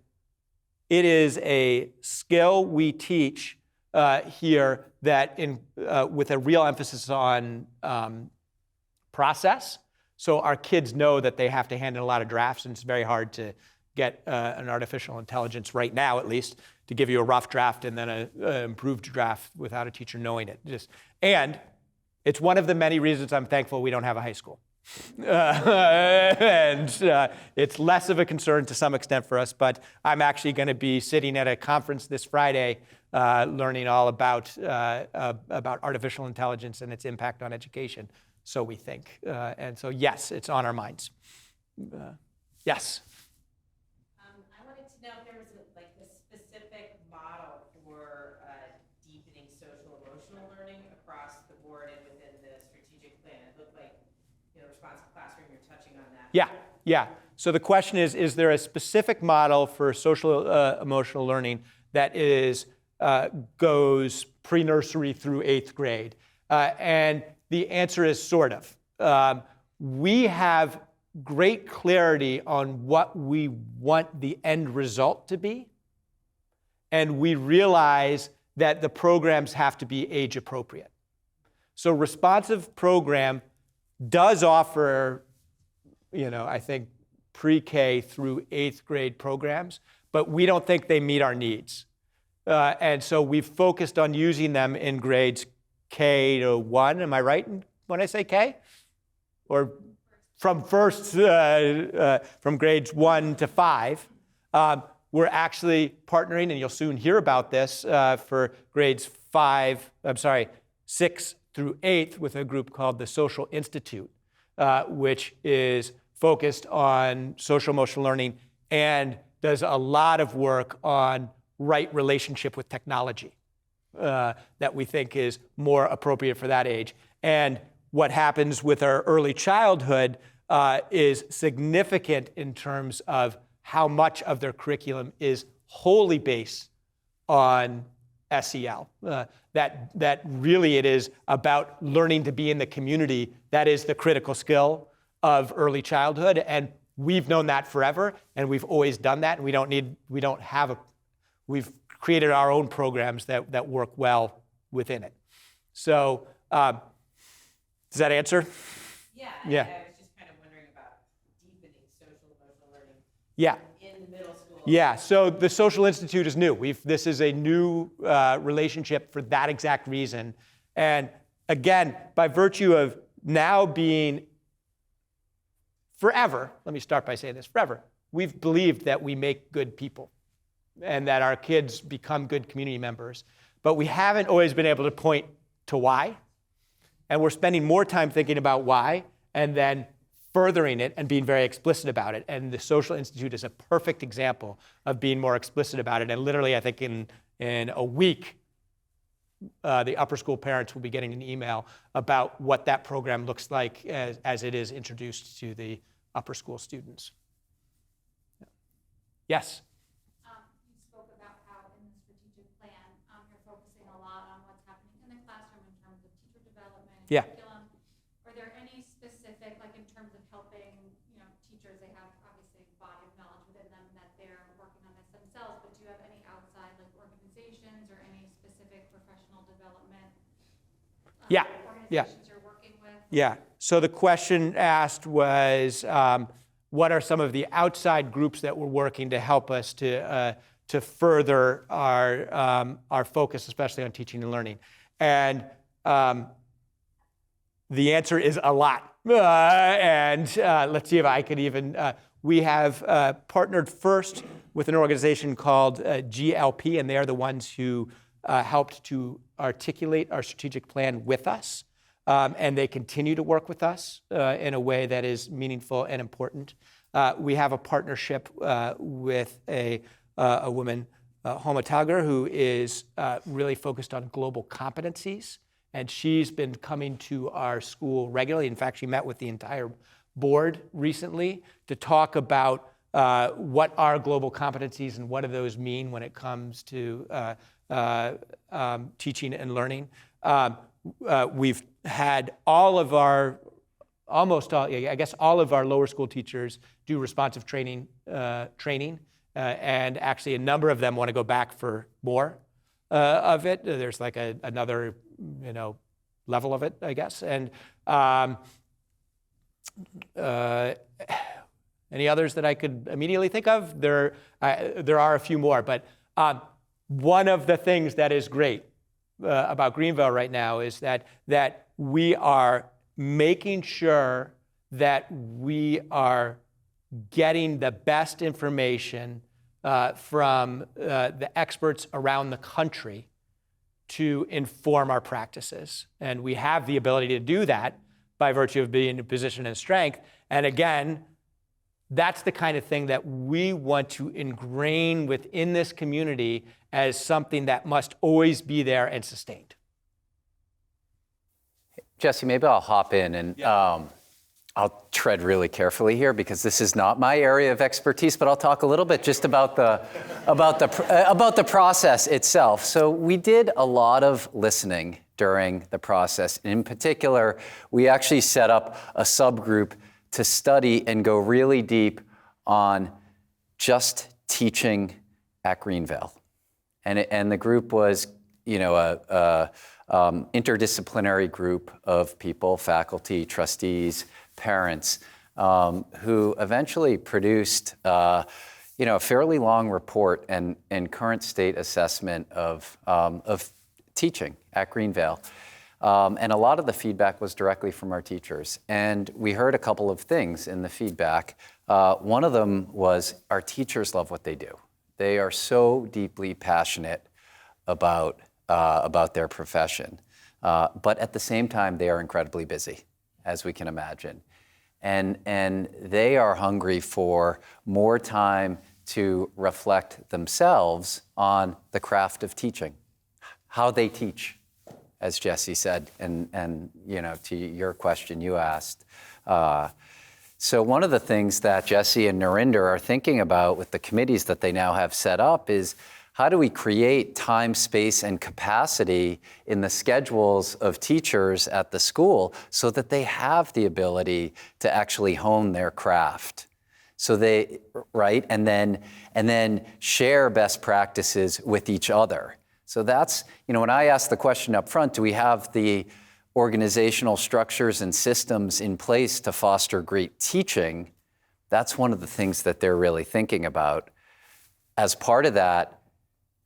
It is a skill we teach here that with a real emphasis on process. So our kids know that they have to hand in a lot of drafts, and it's very hard to get an artificial intelligence right now, at least, to give you a rough draft and then an improved draft without a teacher knowing it. And it's one of the many reasons I'm thankful we don't have a high school. It's less of a concern to some extent for us, but I'm actually going to be sitting at a conference this Friday learning all about artificial intelligence and its impact on education, so we think. And so, yes, it's on our minds. Yes? I wanted to know if there was a specific model for deepening social emotional learning across the board and within the strategic plan. It looked like, responsive classroom, you're touching on that. Yeah. So the question is there a specific model for social emotional learning that goes pre-nursery through 8th grade? And the answer is sort of. We have great clarity on what we want the end result to be, and we realize that the programs have to be age appropriate. So responsive program does offer, I think pre-K through 8th grade programs, but we don't think they meet our needs. And so we've focused on using them in grades K to 1. Am I right when I say K? Or from grades 1 to 5. We're actually partnering, and you'll soon hear about this, for grades 6 through 8th with a group called the Social Institute, which is focused on social emotional learning and does a lot of work on right relationship with technology that we think is more appropriate for that age. And what happens with our early childhood is significant in terms of how much of their curriculum is wholly based on SEL. That really it is about learning to be in the community. That is the critical skill of early childhood, and we've known that forever, and we've always done that, and we've created our own programs that work well within it. So, does that answer? Yeah. Yeah. I was just kind of wondering about deepening social emotional learning. Yeah. In middle school. Yeah, so the Social Institute is new. This is a new relationship for that exact reason. And again, by virtue of now being forever, let me start by saying this, forever, we've believed that we make good people and that our kids become good community members. But we haven't always been able to point to why. And we're spending more time thinking about why and then furthering it and being very explicit about it. And the Social Institute is a perfect example of being more explicit about it. And literally, I think in a week, the upper school parents will be getting an email about what that program looks like as it is introduced to the upper school students. Yes? You spoke about how in the strategic plan, you're focusing a lot on what's happening in the classroom in terms of teacher development and curriculum. Are there any specific, like in terms of helping, teachers, they have obviously a body of knowledge within them that they're working on this themselves, but do you have any outside organizations or any specific professional development organizations you're working with? Yeah. So the question asked was, what are some of the outside groups that we're working to help us to further our focus, especially on teaching and learning? And the answer is a lot. Let's see if I could even. We have partnered first with an organization called GLP, and they are the ones who helped to articulate our strategic plan with us. And they continue to work with us in a way that is meaningful and important. We have a partnership with a woman, Homa Tagger, who is really focused on global competencies. And she's been coming to our school regularly. In fact, she met with the entire board recently to talk about what are global competencies and what do those mean when it comes to teaching and learning. We've had all of our lower school teachers do responsive training, and actually a number of them want to go back for more of it. There's like another, level of it, I guess. And any others that I could immediately think of? There are a few more, but one of the things that is great about Greenville right now is that we are making sure that we are getting the best information from the experts around the country to inform our practices. And we have the ability to do that by virtue of being in a position of strength. And again, that's the kind of thing that we want to ingrain within this community as something that must always be there and sustained. Jesse, maybe I'll hop in and I'll tread really carefully here because this is not my area of expertise, but I'll talk a little bit just about the process itself. So we did a lot of listening during the process. In particular, we actually set up a subgroup to study and go really deep on just teaching at Greenville. And the group was, a interdisciplinary group of people, faculty, trustees, parents, who eventually produced, a fairly long report and current state assessment of teaching at Greenville. And a lot of the feedback was directly from our teachers. And we heard a couple of things in the feedback. One of them was our teachers love what they do. They are so deeply passionate about their profession. But at the same time, they are incredibly busy, as we can imagine. And they are hungry for more time to reflect themselves on the craft of teaching, how they teach, as Jesse said, and to your question you asked. So one of the things that Jesse and Narinder are thinking about with the committees that they now have set up is how do we create time, space, and capacity in the schedules of teachers at the school so that they have the ability to actually hone their craft? So they, right, and then share best practices with each other. So that's, when I asked the question up front, do we have the organizational structures and systems in place to foster great teaching? That's one of the things that they're really thinking about. As part of that,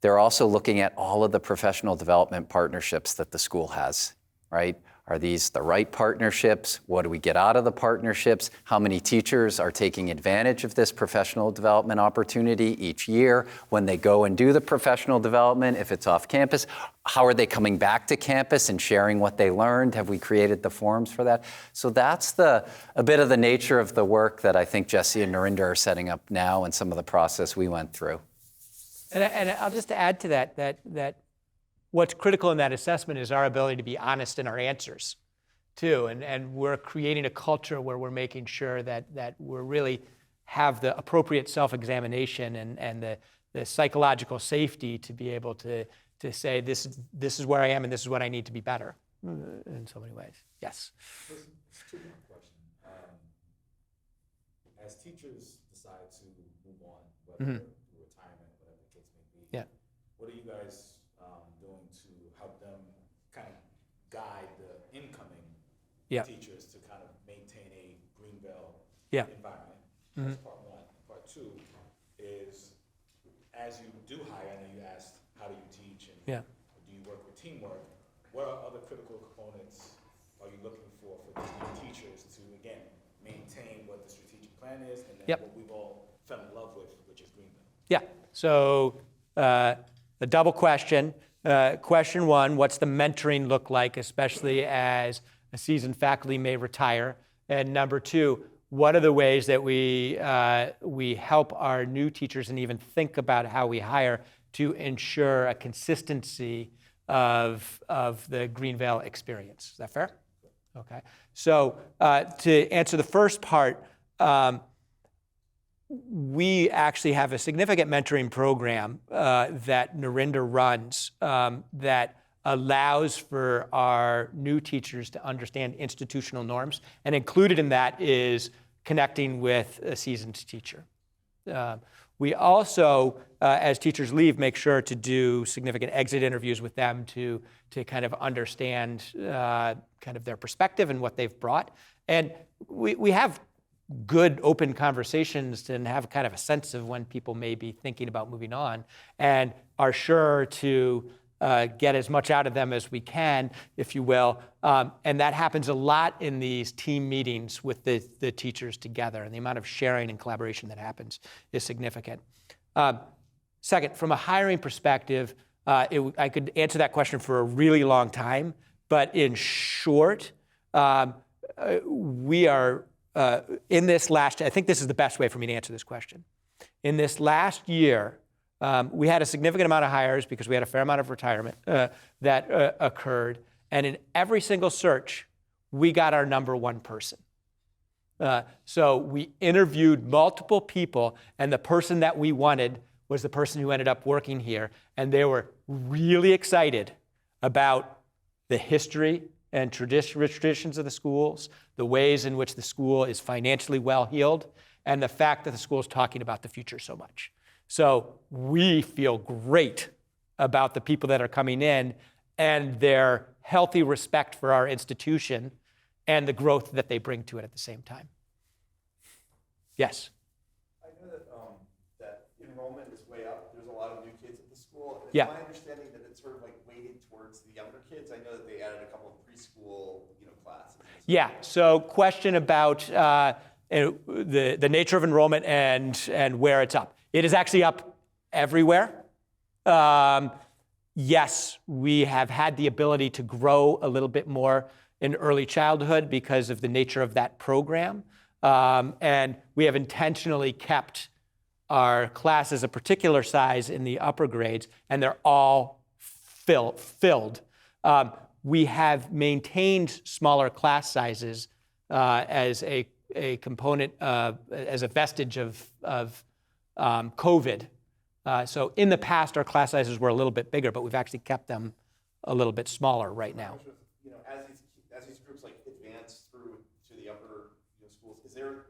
they're also looking at all of the professional development partnerships that the school has, right? Are these the right partnerships? What do we get out of the partnerships? How many teachers are taking advantage of this professional development opportunity each year when they go and do the professional development, if it's off campus? How are they coming back to campus and sharing what they learned? Have we created the forums for that? So that's a bit of the nature of the work that I think Jesse and Narinder are setting up now and some of the process we went through. And I'll just add to that what's critical in that assessment is our ability to be honest in our answers, too. And we're creating a culture where we're making sure that we really have the appropriate self-examination and the psychological safety to be able to say, this is where I am and this is what I need to be better in so many ways. Yes? Two-part question. As teachers decide to move on, whether through retirement, whatever the case may be, what are you guys doing to help them kind of guide the incoming teachers to kind of maintain a Greenville environment? That's part one. Part two is, as you do hire, I know you asked, how do you teach and do you work with teamwork? What are other critical components are you looking for these new teachers to, again, maintain what the strategic plan is and then what we've all fell in love with, which is Greenville? Yeah. So the double question. Question one, what's the mentoring look like, especially as a seasoned faculty may retire? And number two, what are the ways that we help our new teachers and even think about how we hire to ensure a consistency of the Greenville experience? Is that fair? Okay. So to answer the first part, we actually have a significant mentoring program that Narinder runs that allows for our new teachers to understand institutional norms. And included in that is connecting with a seasoned teacher. We also, as teachers leave, make sure to do significant exit interviews with them to kind of understand kind of their perspective and what they've brought. And we have good open conversations and have kind of a sense of when people may be thinking about moving on, and are sure to get as much out of them as we can, if you will. And that happens a lot in these team meetings with the teachers together, and the amount of sharing and collaboration that happens is significant. Second, from a hiring perspective, I could answer that question for a really long time, but in short, we are in this last, I think this is the best way for me to answer this question. In this last year, we had a significant amount of hires because we had a fair amount of retirement that occurred. And in every single search, we got our number one person. So we interviewed multiple people, and the person that we wanted was the person who ended up working here. And they were really excited about the history and traditions of the schools, the ways in which the school is financially well-heeled, and the fact that the school is talking about the future so much. So we feel great about the people that are coming in and their healthy respect for our institution and the growth that they bring to it at the same time. Yes? I know that enrollment is way up. There's a lot of new kids at the school. It's Yeah. my understanding that it's sort of like weighted towards the younger kids. I know that they added a couple of preschool, classes. Yeah, so question about the nature of enrollment and where it's up. It is actually up everywhere. Yes, we have had the ability to grow a little bit more in early childhood because of the nature of that program. And we have intentionally kept our classes a particular size in the upper grades, and they're all filled. We have maintained smaller class sizes as a component, as a vestige of COVID. So in the past, our class sizes were a little bit bigger, but we've actually kept them a little bit smaller right now. As these groups advance through to the upper schools, is there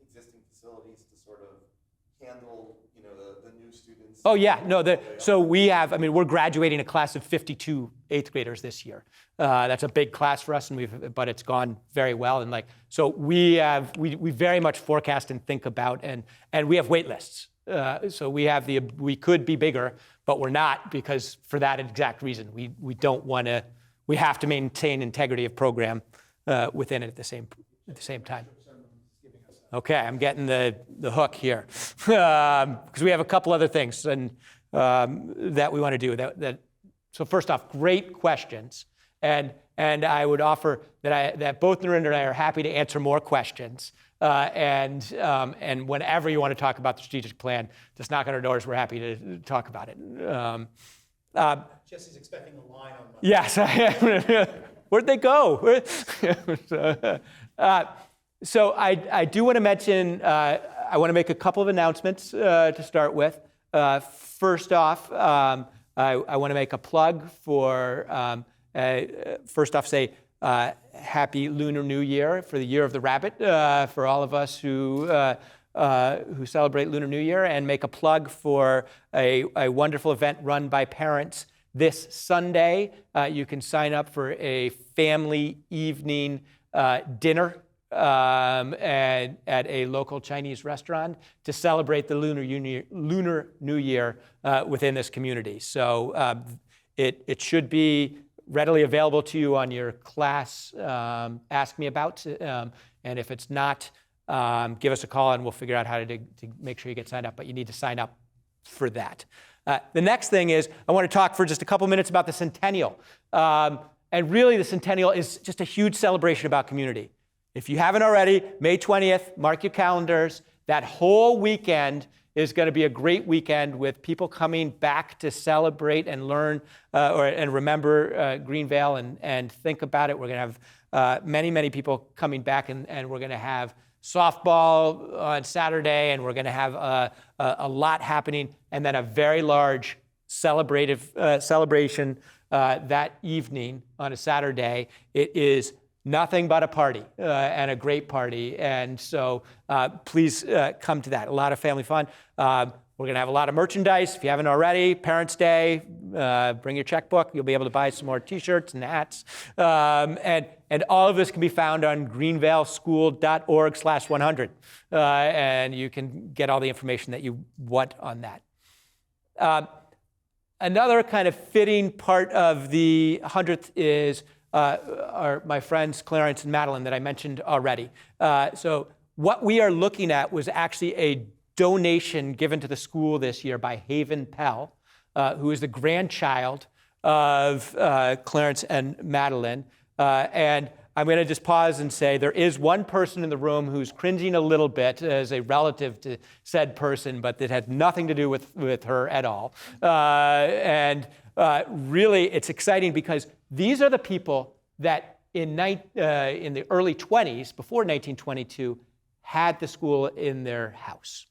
existing facilities to sort of handle the new students? Oh yeah, no. So we have. I mean, we're graduating a class of 52 eighth graders this year. That's a big class for us, but it's gone very well. And so we very much forecast and think about, and we have wait lists. So we could be bigger, but we're not, because for that exact reason, we don't want to. We have to maintain integrity of program within it at the same time. Okay, I'm getting the hook here because we have a couple other things and that we want to do. So first off, great questions, and I would offer that both Narinder and I are happy to answer more questions. And whenever you want to talk about the strategic plan, just knock on our doors. We're happy to talk about it. Jesse's expecting a line on Monday. Yes. Where'd they go? So I do want to mention, I want to make a couple of announcements to start with. First off, I want to make a plug for, first off, say Happy Lunar New Year for the Year of the Rabbit for all of us who celebrate Lunar New Year, and make a plug for a wonderful event run by parents this Sunday. You can sign up for a family evening dinner at a local Chinese restaurant to celebrate the Lunar New Year within this community. So it should be readily available to you on your class Ask Me About. And if it's not, give us a call and we'll figure out how to make sure you get signed up. But you need to sign up for that. The next thing is I want to talk for just a couple minutes about the Centennial. And really, the Centennial is just a huge celebration about community. If you haven't already, May 20th, mark your calendars. That whole weekend is going to be a great weekend with people coming back to celebrate and learn and remember Greenvale and think about it. We're going to have many, many people coming back, and we're going to have softball on Saturday, and we're going to have a lot happening, and then a very large celebration that evening on a Saturday. It is nothing but a party and a great party. And so please come to that. A lot of family fun. We're going to have a lot of merchandise. If you haven't already, Parents' Day, bring your checkbook. You'll be able to buy some more T-shirts and hats. And all of this can be found on greenvaleschool.org/100. And you can get all the information that you want on that. Another kind of fitting part of the 100th is are my friends Clarence and Madeline that I mentioned already. So what we are looking at was actually a donation given to the school this year by Haven Pell, who is the grandchild of Clarence and Madeline. And I'm going to just pause and say there is one person in the room who's cringing a little bit as a relative to said person, but that had nothing to do with her at all. Really, it's exciting because these are the people that in the early 20s, before 1922, had the school in their house.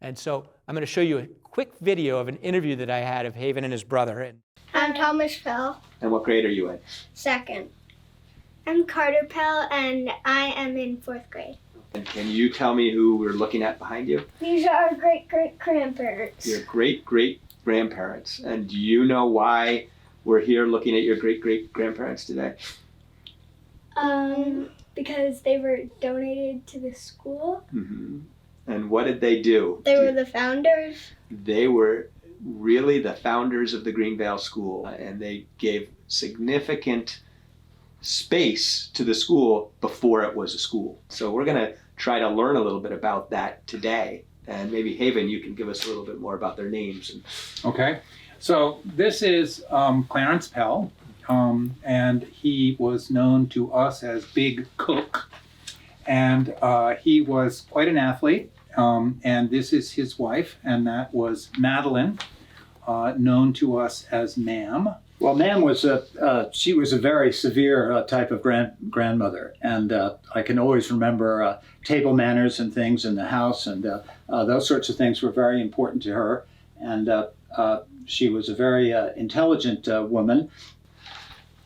And so I'm going to show you a quick video of an interview that I had of Haven and his brother. I'm Thomas Pell. And what grade are you in? Second. I'm Carter Pell, and I am in 4th grade. And can you tell me who we're looking at behind you? These are our great-great-grandparents. Your great-great-grandparents. And do you know why we're here looking at your great-great-grandparents today? Because they were donated to the school. Mm-hmm. And what did they do? They were the founders. They were really the founders of the Greenvale School, and they gave significant space to the school before it was a school. So we're going to try to learn a little bit about that today. And maybe Haven, you can give us a little bit more about their names. Okay. So this is Clarence Pell, and he was known to us as Big Cook. And he was quite an athlete, and this is his wife, and that was Madeline, known to us as Ma'am. Well, Ma'am was she was a very severe type of grandmother, and I can always remember table manners and things in the house, and those sorts of things were very important to her. And she was a very intelligent woman.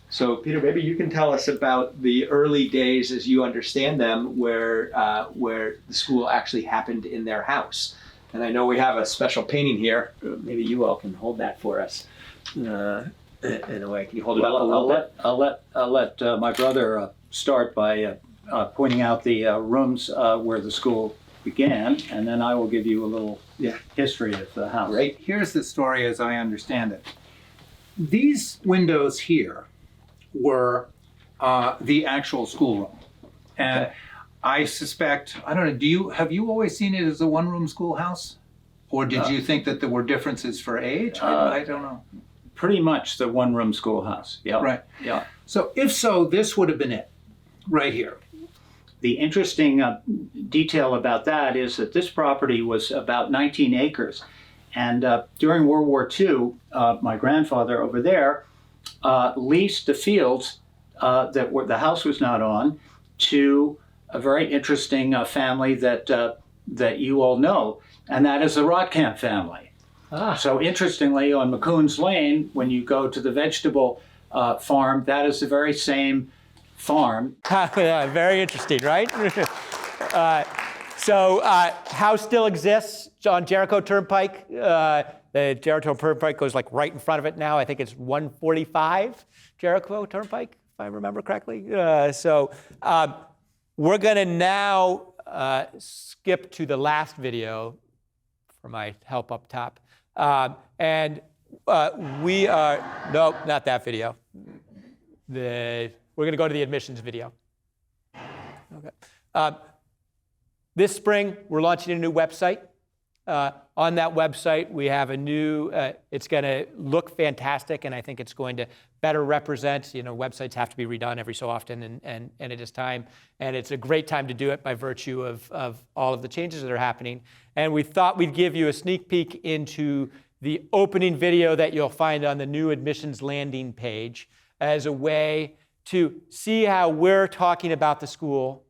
So, Peter, maybe you can tell us about the early days as you understand them, where the school actually happened in their house. And I know we have a special painting here. Maybe you all can hold that for us. In a way, can you hold it up a little bit? I'll let my brother start by pointing out the rooms where the school began, and then I will give you a little history of the house. Great. Here's the story as I understand it. These windows here were the actual schoolroom. And I suspect, I don't know, have you always seen it as a one-room schoolhouse? Or did you think that there were differences for age? I don't know. Pretty much the one-room schoolhouse, yeah. Right. Yeah. So if so, this would have been it, right here. The interesting detail about that is that this property was about 19 acres. And during World War II, my grandfather over there leased the fields that the house was not on to a very interesting family that you all know, and that is the Rotkamp family. So interestingly, on McCoon's Lane, when you go to the vegetable farm, that is the very same farm. Yeah, very interesting, right? So house still exists on Jericho Turnpike. The Jericho Turnpike goes like right in front of it now. I think it's 145 Jericho Turnpike, if I remember correctly. So we're going to now skip to the last video for my help up top. We are, nope, not that video. We're going to go to the admissions video. Okay. This spring, we're launching a new website. On that website, we have a new, it's going to look fantastic, and I think it's going to better represent, websites have to be redone every so often, and it is time. And it's a great time to do it by virtue of all of the changes that are happening. And we thought we'd give you a sneak peek into the opening video that you'll find on the new admissions landing page as a way to see how we're talking about the school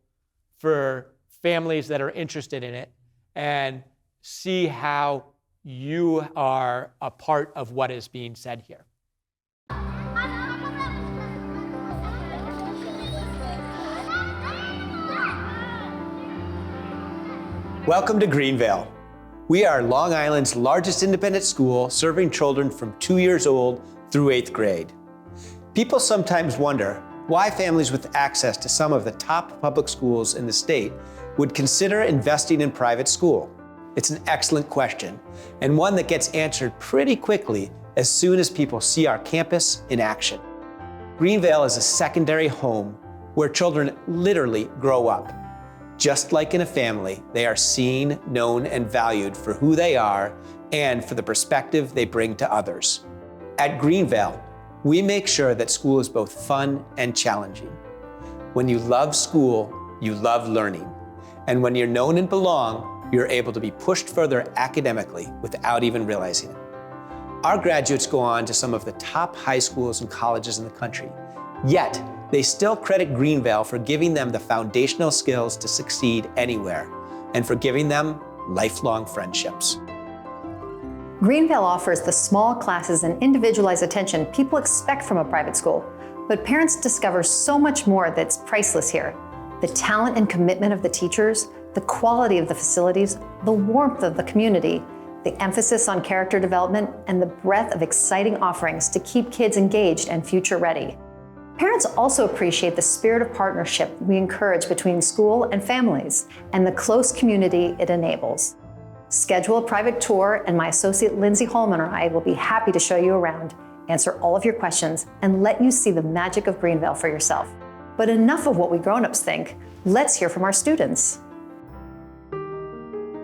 for families that are interested in it, and see how you are a part of what is being said here. Welcome to Greenvale. We are Long Island's largest independent school, serving children from 2 years old through 8th grade. People sometimes wonder why families with access to some of the top public schools in the state would consider investing in private school. It's an excellent question, and one that gets answered pretty quickly as soon as people see our campus in action. Greenvale is a secondary home where children literally grow up. Just like in a family, they are seen, known, and valued for who they are and for the perspective they bring to others. At Greenvale, we make sure that school is both fun and challenging. When you love school, you love learning. And when you're known and belong, you're able to be pushed further academically without even realizing it. Our graduates go on to some of the top high schools and colleges in the country, yet they still credit Greenvale for giving them the foundational skills to succeed anywhere and for giving them lifelong friendships. Greenvale offers the small classes and individualized attention people expect from a private school, but parents discover so much more that's priceless here. The talent and commitment of the teachers, the quality of the facilities, the warmth of the community, the emphasis on character development, and the breadth of exciting offerings to keep kids engaged and future ready. Parents also appreciate the spirit of partnership we encourage between school and families and the close community it enables. Schedule a private tour, and my associate Lindsay Holman or I will be happy to show you around, answer all of your questions, and let you see the magic of Greenvale for yourself. But enough of what we grown-ups think. Let's hear from our students.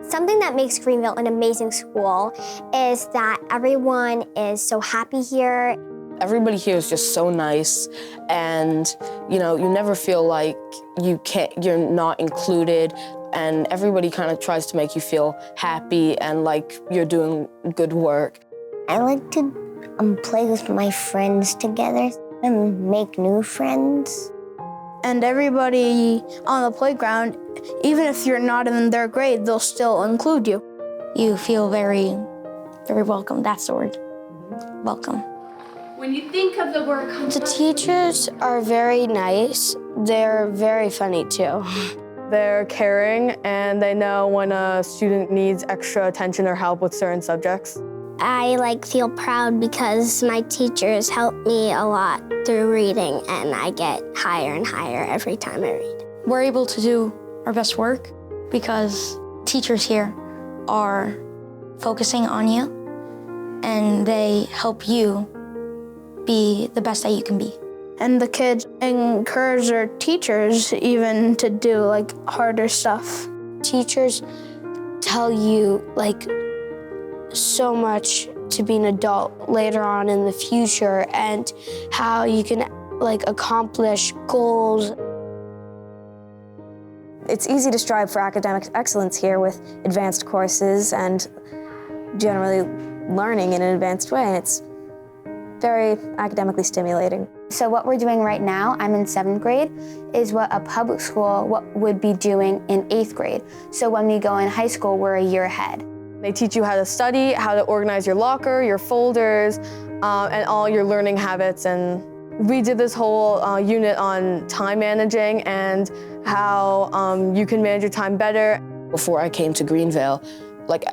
Something that makes Greenvale an amazing school is that everyone is so happy here. Everybody here is just so nice, and you never feel like you're not included, and everybody kind of tries to make you feel happy and like you're doing good work. I like to play with my friends together and make new friends. And everybody on the playground, even if you're not in their grade, they'll still include you. You feel very, very welcome. That's the word. Welcome. When you think of the word The teachers are very nice. They're very funny too. They're caring, and they know when a student needs extra attention or help with certain subjects. I feel proud because my teachers help me a lot through reading, and I get higher and higher every time I read. We're able to do our best work because teachers here are focusing on you, and they help you be the best that you can be. And the kids encourage their teachers even to do harder stuff. Teachers tell you so much to be an adult later on in the future and how you can accomplish goals. It's easy to strive for academic excellence here with advanced courses and generally learning in an advanced way, and it's very academically stimulating. So what we're doing right now, I'm in 7th grade, is what a public school would be doing in 8th grade. So when we go in high school, we're a year ahead. They teach you how to study, how to organize your locker, your folders, and all your learning habits. And we did this whole unit on time managing and how you can manage your time better. Before I came to Greenvale,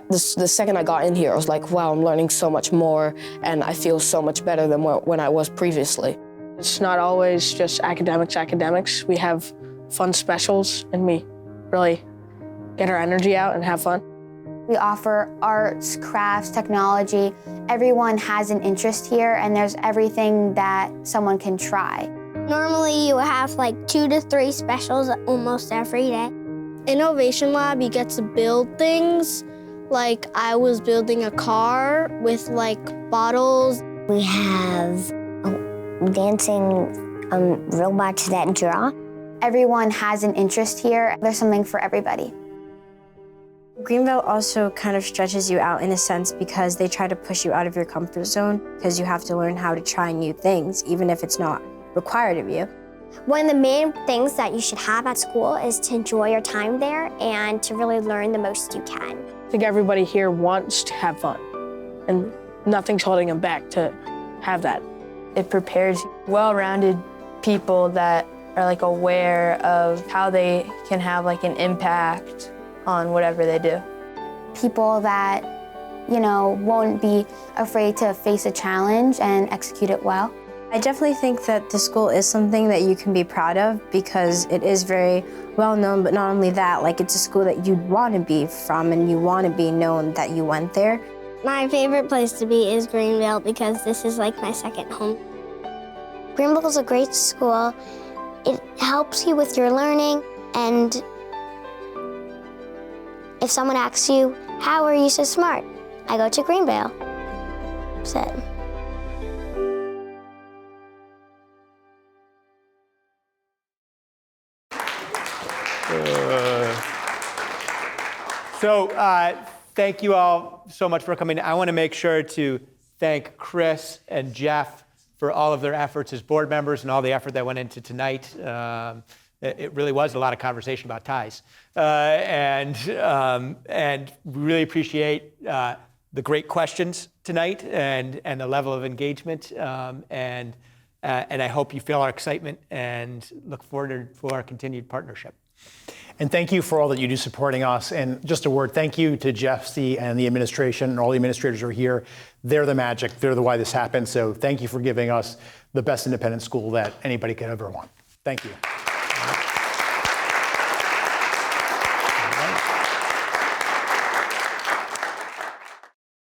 the second I got in here, I was like, wow, I'm learning so much more, and I feel so much better than when I was previously. It's not always just academics. We have fun specials, and we really get our energy out and have fun. We offer arts, crafts, technology. Everyone has an interest here, and there's everything that someone can try. Normally you have 2 to 3 specials almost every day. Innovation Lab, you get to build things. I was building a car with bottles. We have dancing robots that draw. Everyone has an interest here. There's something for everybody. Greenvale also kind of stretches you out in a sense because they try to push you out of your comfort zone because you have to learn how to try new things, even if it's not required of you. One of the main things that you should have at school is to enjoy your time there and to really learn the most you can. I think everybody here wants to have fun, and nothing's holding them back to have that. It prepares well-rounded people that are aware of how they can have an impact on whatever they do. people that, you know, won't be afraid to face a challenge and execute it well. I definitely think that the school is something that you can be proud of because it is very well known, but not only that, like it's a school that you'd want to be from and you want to be known that you went there. My favorite place to be is Greenville because this is like my second home. Greenville is a great school. It helps you with your learning, and if someone asks you, how are you so smart? I go to Greenville. That's it. Thank you all so much for coming. I want to make sure to thank Chris and Jeff for all of their efforts as board members and all the effort that went into tonight. It really was a lot of conversation about ties. And we really appreciate the great questions tonight and the level of engagement. And I hope you feel our excitement and look forward to our continued partnership. And thank you for all that you do supporting us. And just a word, thank you to Jeff C. and the administration and all the administrators who are here. They're the magic. They're the why this happened. So thank you for giving us the best independent school that anybody could ever want. Thank you.